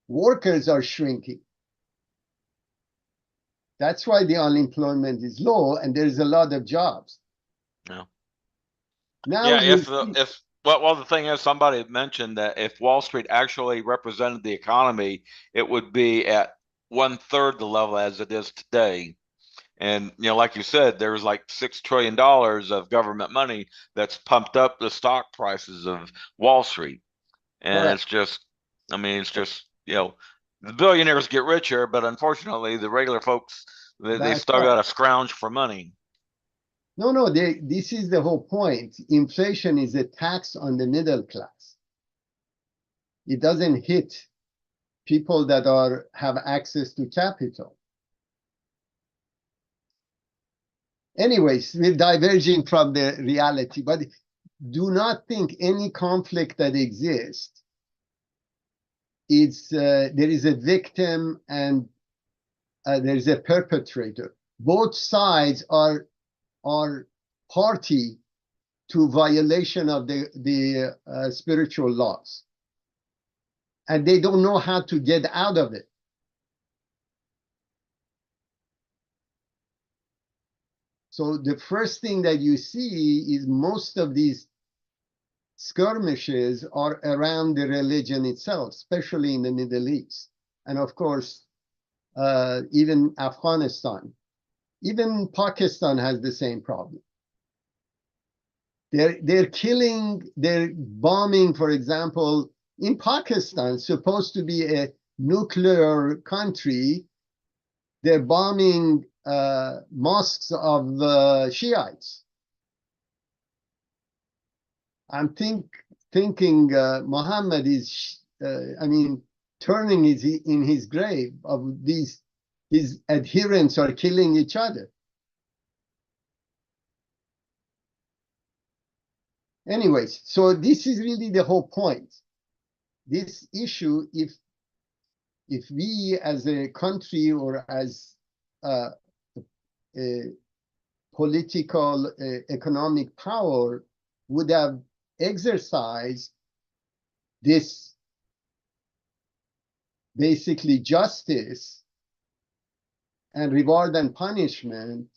workers are shrinking. That's why the unemployment is low, and there's a lot of jobs. Yeah. Now, Yeah. Well, the thing is, somebody had mentioned that if Wall Street actually represented the economy, it would be at 1/3 the level as it is today. And, like you said, there's like $6 trillion of government money that's pumped up the stock prices of Wall Street. And correct. it's just, it's just, the billionaires get richer, but unfortunately, the regular folks, they That's still right. got to scrounge for money. No, this is the whole point. Inflation is a tax on the middle class. It doesn't hit people that have access to capital. Anyways, we're diverging from the reality, but do not think any conflict that exists, there is a victim and there is a perpetrator. Both sides are party to violation of the spiritual laws, and they don't know how to get out of it. So the first thing that you see is most of these skirmishes are around the religion itself, especially in the Middle East. And of course, even Afghanistan, even Pakistan has the same problem. They're killing, they're bombing, for example, in Pakistan, supposed to be a nuclear country, they're bombing mosques of Shiites. I'm thinking Muhammad is, turning in his grave of his adherents are killing each other. Anyways, so this is really the whole point. This issue, if we as a country or as a political, economic power would have exercised this basically justice and reward and punishment,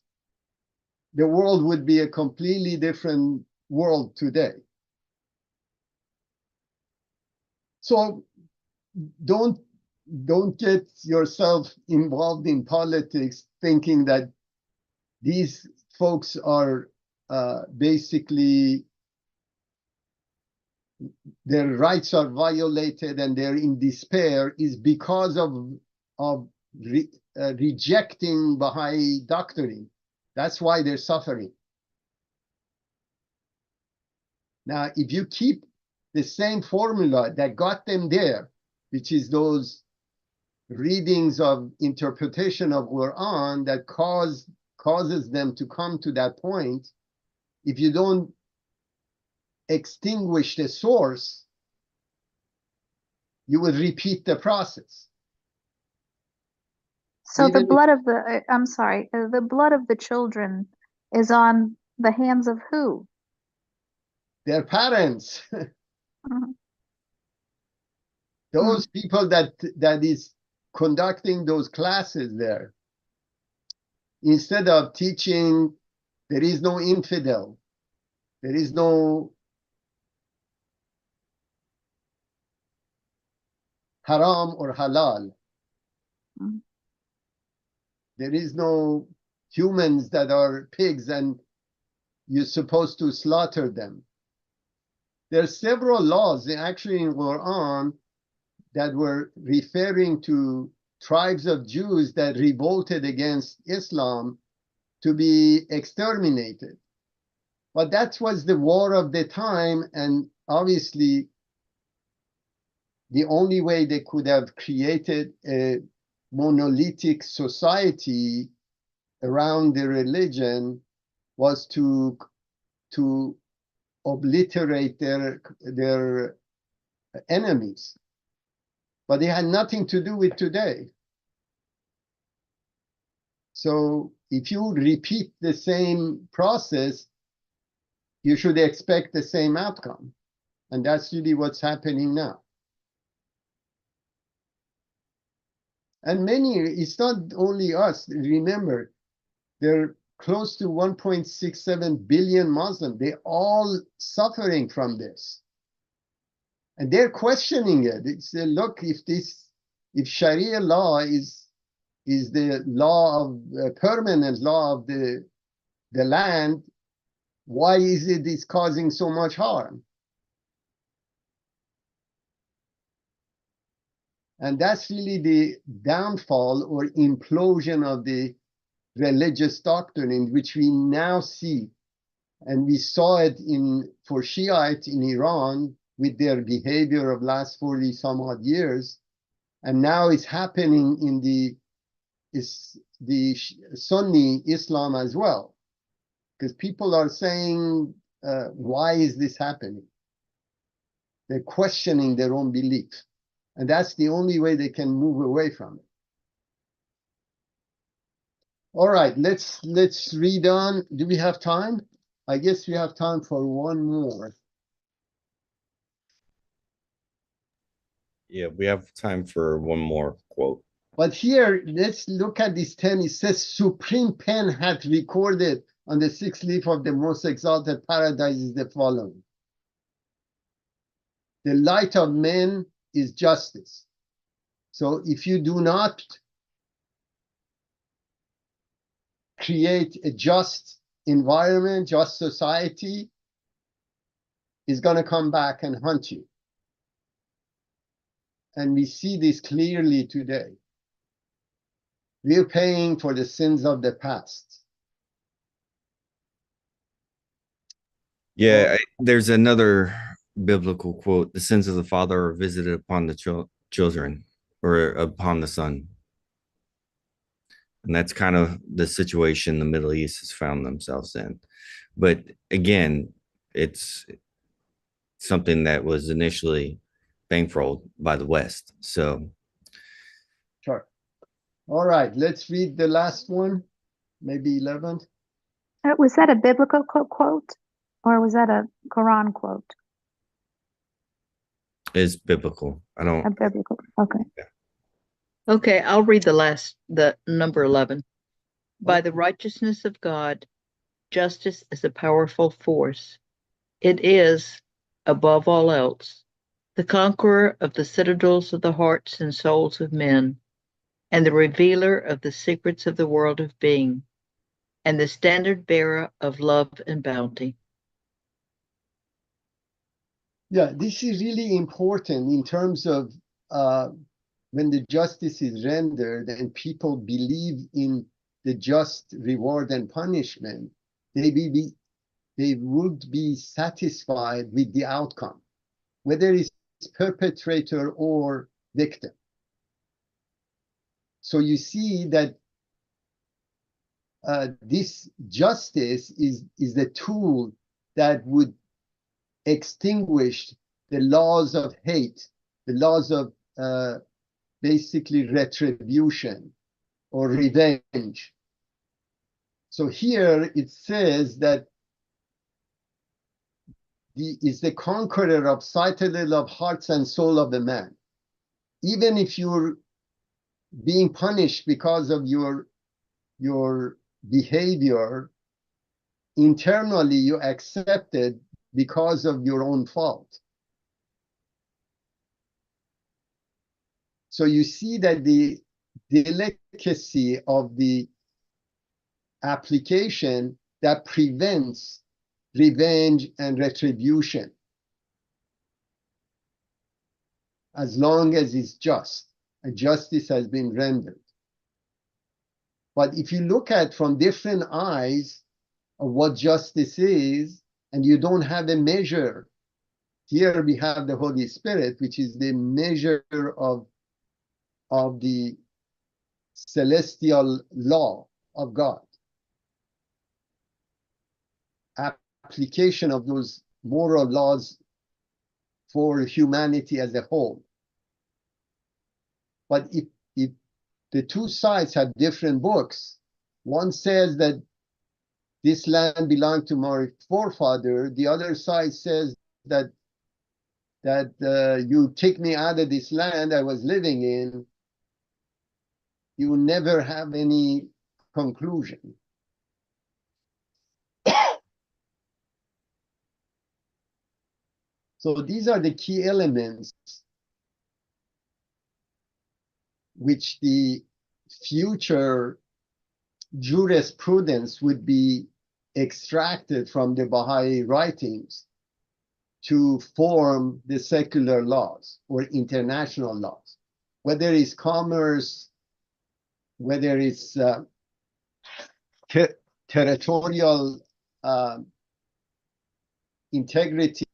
the world would be a completely different world today. So don't get yourself involved in politics thinking that these folks are basically their rights are violated and they're in despair is because of rejecting Baha'i doctrine. That's why they're suffering. Now, if you keep the same formula that got them there, which is those readings of interpretation of Quran that causes them to come to that point, if you don't extinguish the source, you will repeat the process. So the blood of the, I'm sorry, the blood of the children is on the hands of who? Their parents. Mhm. Those people that is conducting those classes there, instead of teaching there is no infidel, there is no haram or halal, there is no humans that are pigs and you're supposed to slaughter them. There are several laws actually in Quran that were referring to tribes of Jews that revolted against Islam to be exterminated. But that was the war of the time, and obviously the only way they could have created a monolithic society around the religion was to obliterate their enemies. But it had nothing to do with today. So if you repeat the same process, you should expect the same outcome. And that's really what's happening now. And many, it's not only us. Remember, there are close to 1.67 billion Muslims. They're all suffering from this. And they're questioning it. It's look, if Sharia law is the law of permanent law of the land, why is it causing so much harm? And that's really the downfall or implosion of the religious doctrine, in which we now see, and we saw it for Shiites in Iran with their behavior of last 40 some odd years, and now it's happening in the Sunni Islam as well, because people are saying, why is this happening? They're questioning their own belief. And that's the only way they can move away from it. All right, let's read on. Do we have time? I guess we have time for one more. Yeah, we have time for one more quote. But here, let's look at this 10. It says, Supreme Pen hath recorded on the 6th leaf of the most exalted paradise is the following. The light of men is justice. So if you do not create a just environment, just society, is going to come back and hunt you. And we see this clearly today. We're paying for the sins of the past. Yeah, there's another biblical quote: the sins of the father are visited upon the children, or upon the son. And that's kind of the situation the Middle East has found themselves in. But again, it's something that was initially bankrolled by the West. So sure. All right, let's read the last one, maybe 11th. Was that a biblical quote, or was that a Quran quote? Is biblical. I don't. A biblical. Okay. Yeah. Okay, I'll read the number 11. By the righteousness of God, justice is a powerful force. It is, above all else, the conqueror of the citadels of the hearts and souls of men, and the revealer of the secrets of the world of being, and the standard bearer of love and bounty. Yeah, this is really important in terms of when the justice is rendered and people believe in the just reward and punishment, they would be satisfied with the outcome, whether it's perpetrator or victim. So you see that this justice is the tool that would extinguish the laws of hate, the laws of basically retribution or revenge. So here it says that is the conqueror of citadel of hearts and soul of the man. Even if you're being punished because of your behavior, internally you accept it because of your own fault. So you see that the delicacy of the application that prevents revenge and retribution, as long as it's just and justice has been rendered. But if you look at from different eyes of what justice is, and you don't have a measure, here we have the Holy Spirit, which is the measure of the celestial law of God. Application of those moral laws for humanity as a whole. But if the two sides have different books, one says that this land belonged to my forefather, the other side says that you take me out of this land I was living in, you will never have any conclusion. So these are the key elements which the future jurisprudence would be extracted from the Baha'i writings to form the secular laws or international laws, whether it's commerce, whether it's territorial integrity,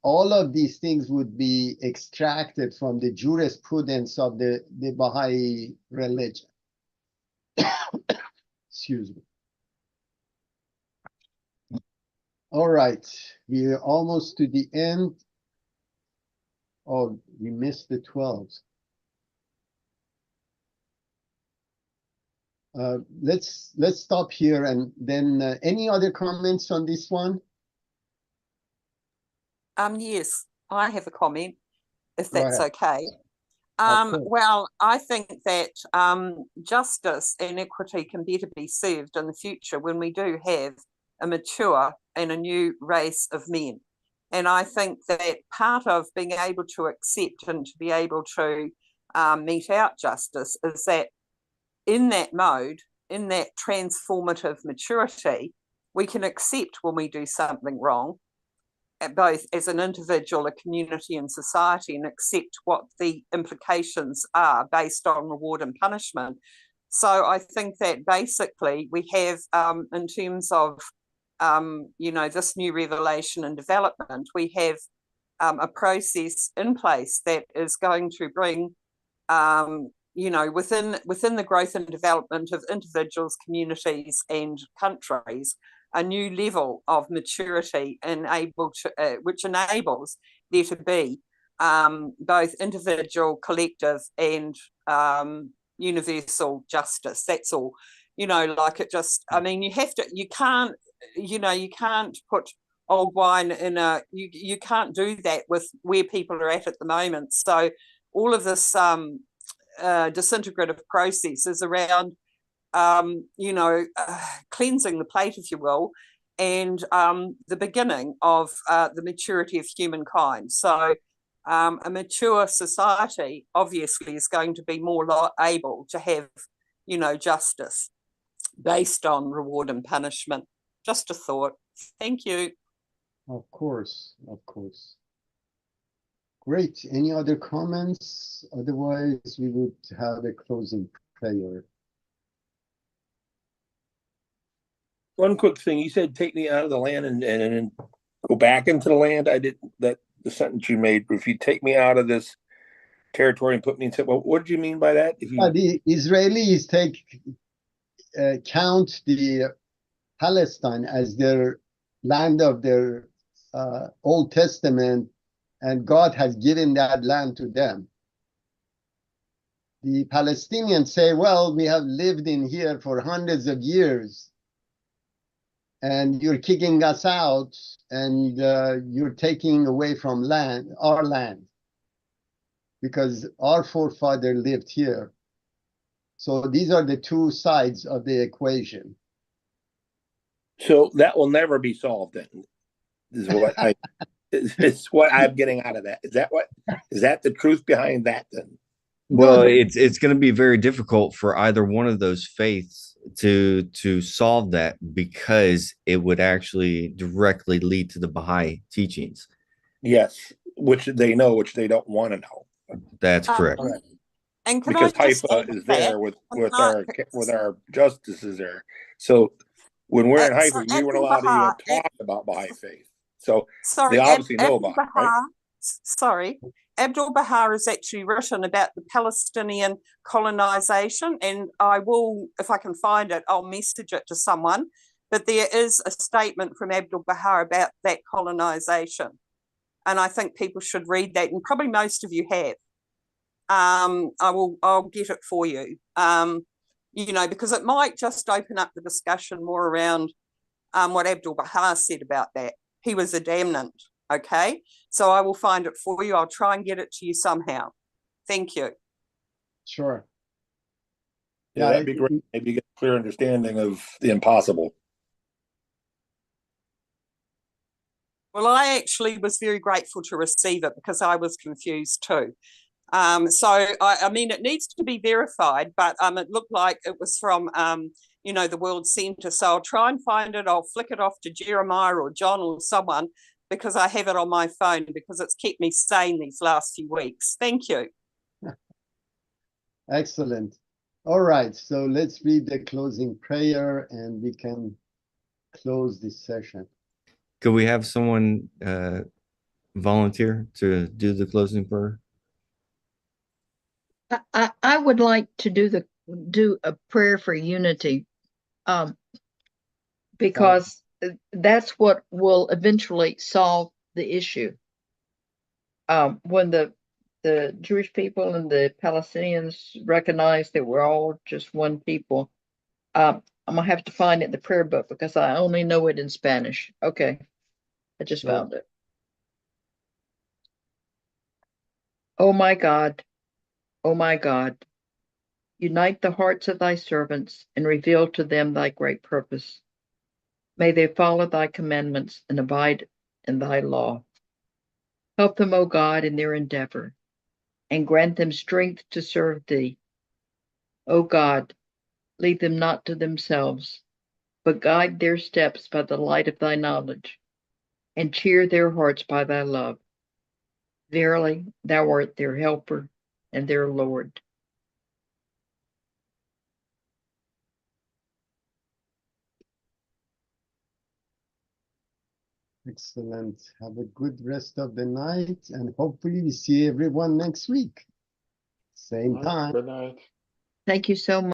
all of these things would be extracted from the jurisprudence of the Baha'i religion. Excuse me. All right, we are almost to the end. Oh, we missed the 12s. Let's stop here, and then any other comments on this one? Yes, I have a comment, if Go that's ahead. okay. Well, I think that justice and equity can better be served in the future when we do have a mature and a new race of men. And I think that part of being able to accept and to be able to mete out justice is that in that mode, in that transformative maturity, we can accept when we do something wrong, both as an individual, a community, and society, and accept what the implications are based on reward and punishment. So I think that basically we have, in terms of, this new revelation and development, we have a process in place that is going to bring, within the growth and development of individuals, communities, and countries, a new level of maturity which enables there to be both individual, collective, and universal justice. That's all. You can't put old wine in you can't do that with where people are at the moment. So all of this disintegrative process is around cleansing the plate, if you will, and the beginning of the maturity of humankind. So a mature society obviously is going to be more able to have, justice based on reward and punishment. Just a thought. Thank you. Of course, of course. Great. Any other comments? Otherwise, we would have a closing prayer. One quick thing. You said, take me out of the land and go back into the land. I did that, the sentence you made. If you take me out of this territory and put me in, well, what did you mean by that? The Israelis count the Palestine as their land of their Old Testament, and God has given that land to them. The Palestinians say, well, we have lived in here for hundreds of years, and you're kicking us out, and you're taking away from our land, because our forefather lived here. So these are the two sides of the equation. So that will never be solved then, is what it's what I'm getting out of that. Is that the truth behind that then? Well, it's going to be very difficult for either one of those faiths to solve that, because it would actually directly lead to the Baha'i teachings. Yes, which they know, which they don't want to know. That's correct. And because Haifa is there with our justices there. So when we're in Haifa, we weren't allowed to even talk about Baha'i faith. So they obviously know about it, right? Sorry. Abdu'l-Baha has actually written about the Palestinian colonization, and I will, if I can find it, I'll message it to someone. but there is a statement from Abdu'l-Baha about that colonization. And I think people should read that, and probably most of you have. I'll get it for you. You know, because it might just open up the discussion more around what Abdu'l-Baha said about that. He was a damnant, okay? So I will find it for you. I'll try and get it to you somehow. Thank you. Sure. Yeah, that'd be great. Maybe get a clear understanding of the impossible. Well, I actually was very grateful to receive it because I was confused too. I mean, it needs to be verified, but it looked like it was from, you know, the World Centre. So I'll try and find it. I'll flick it off to Jeremiah or John or someone because I have it on my phone because it's kept me sane these last few weeks. Thank you. Excellent. All right, so let's read the closing prayer and we can close this session. Could we have someone volunteer to do the closing prayer? I would like to do a prayer for unity, because that's what will eventually solve the issue. When the Jewish people and the Palestinians recognize that we're all just one people, I'm gonna have to find it in the prayer book because I only know it in Spanish. Okay, I just found it. Oh my God, unite the hearts of thy servants and reveal to them thy great purpose. May they follow thy commandments and abide in thy law. Help them, O God, in their endeavor, and grant them strength to serve thee. O God, lead them not to themselves, but guide their steps by the light of thy knowledge, and cheer their hearts by thy love. Verily, thou art their helper and their Lord. Excellent. Have a good rest of the night, and hopefully we see everyone next week. Same time. Good night. Thank you so much.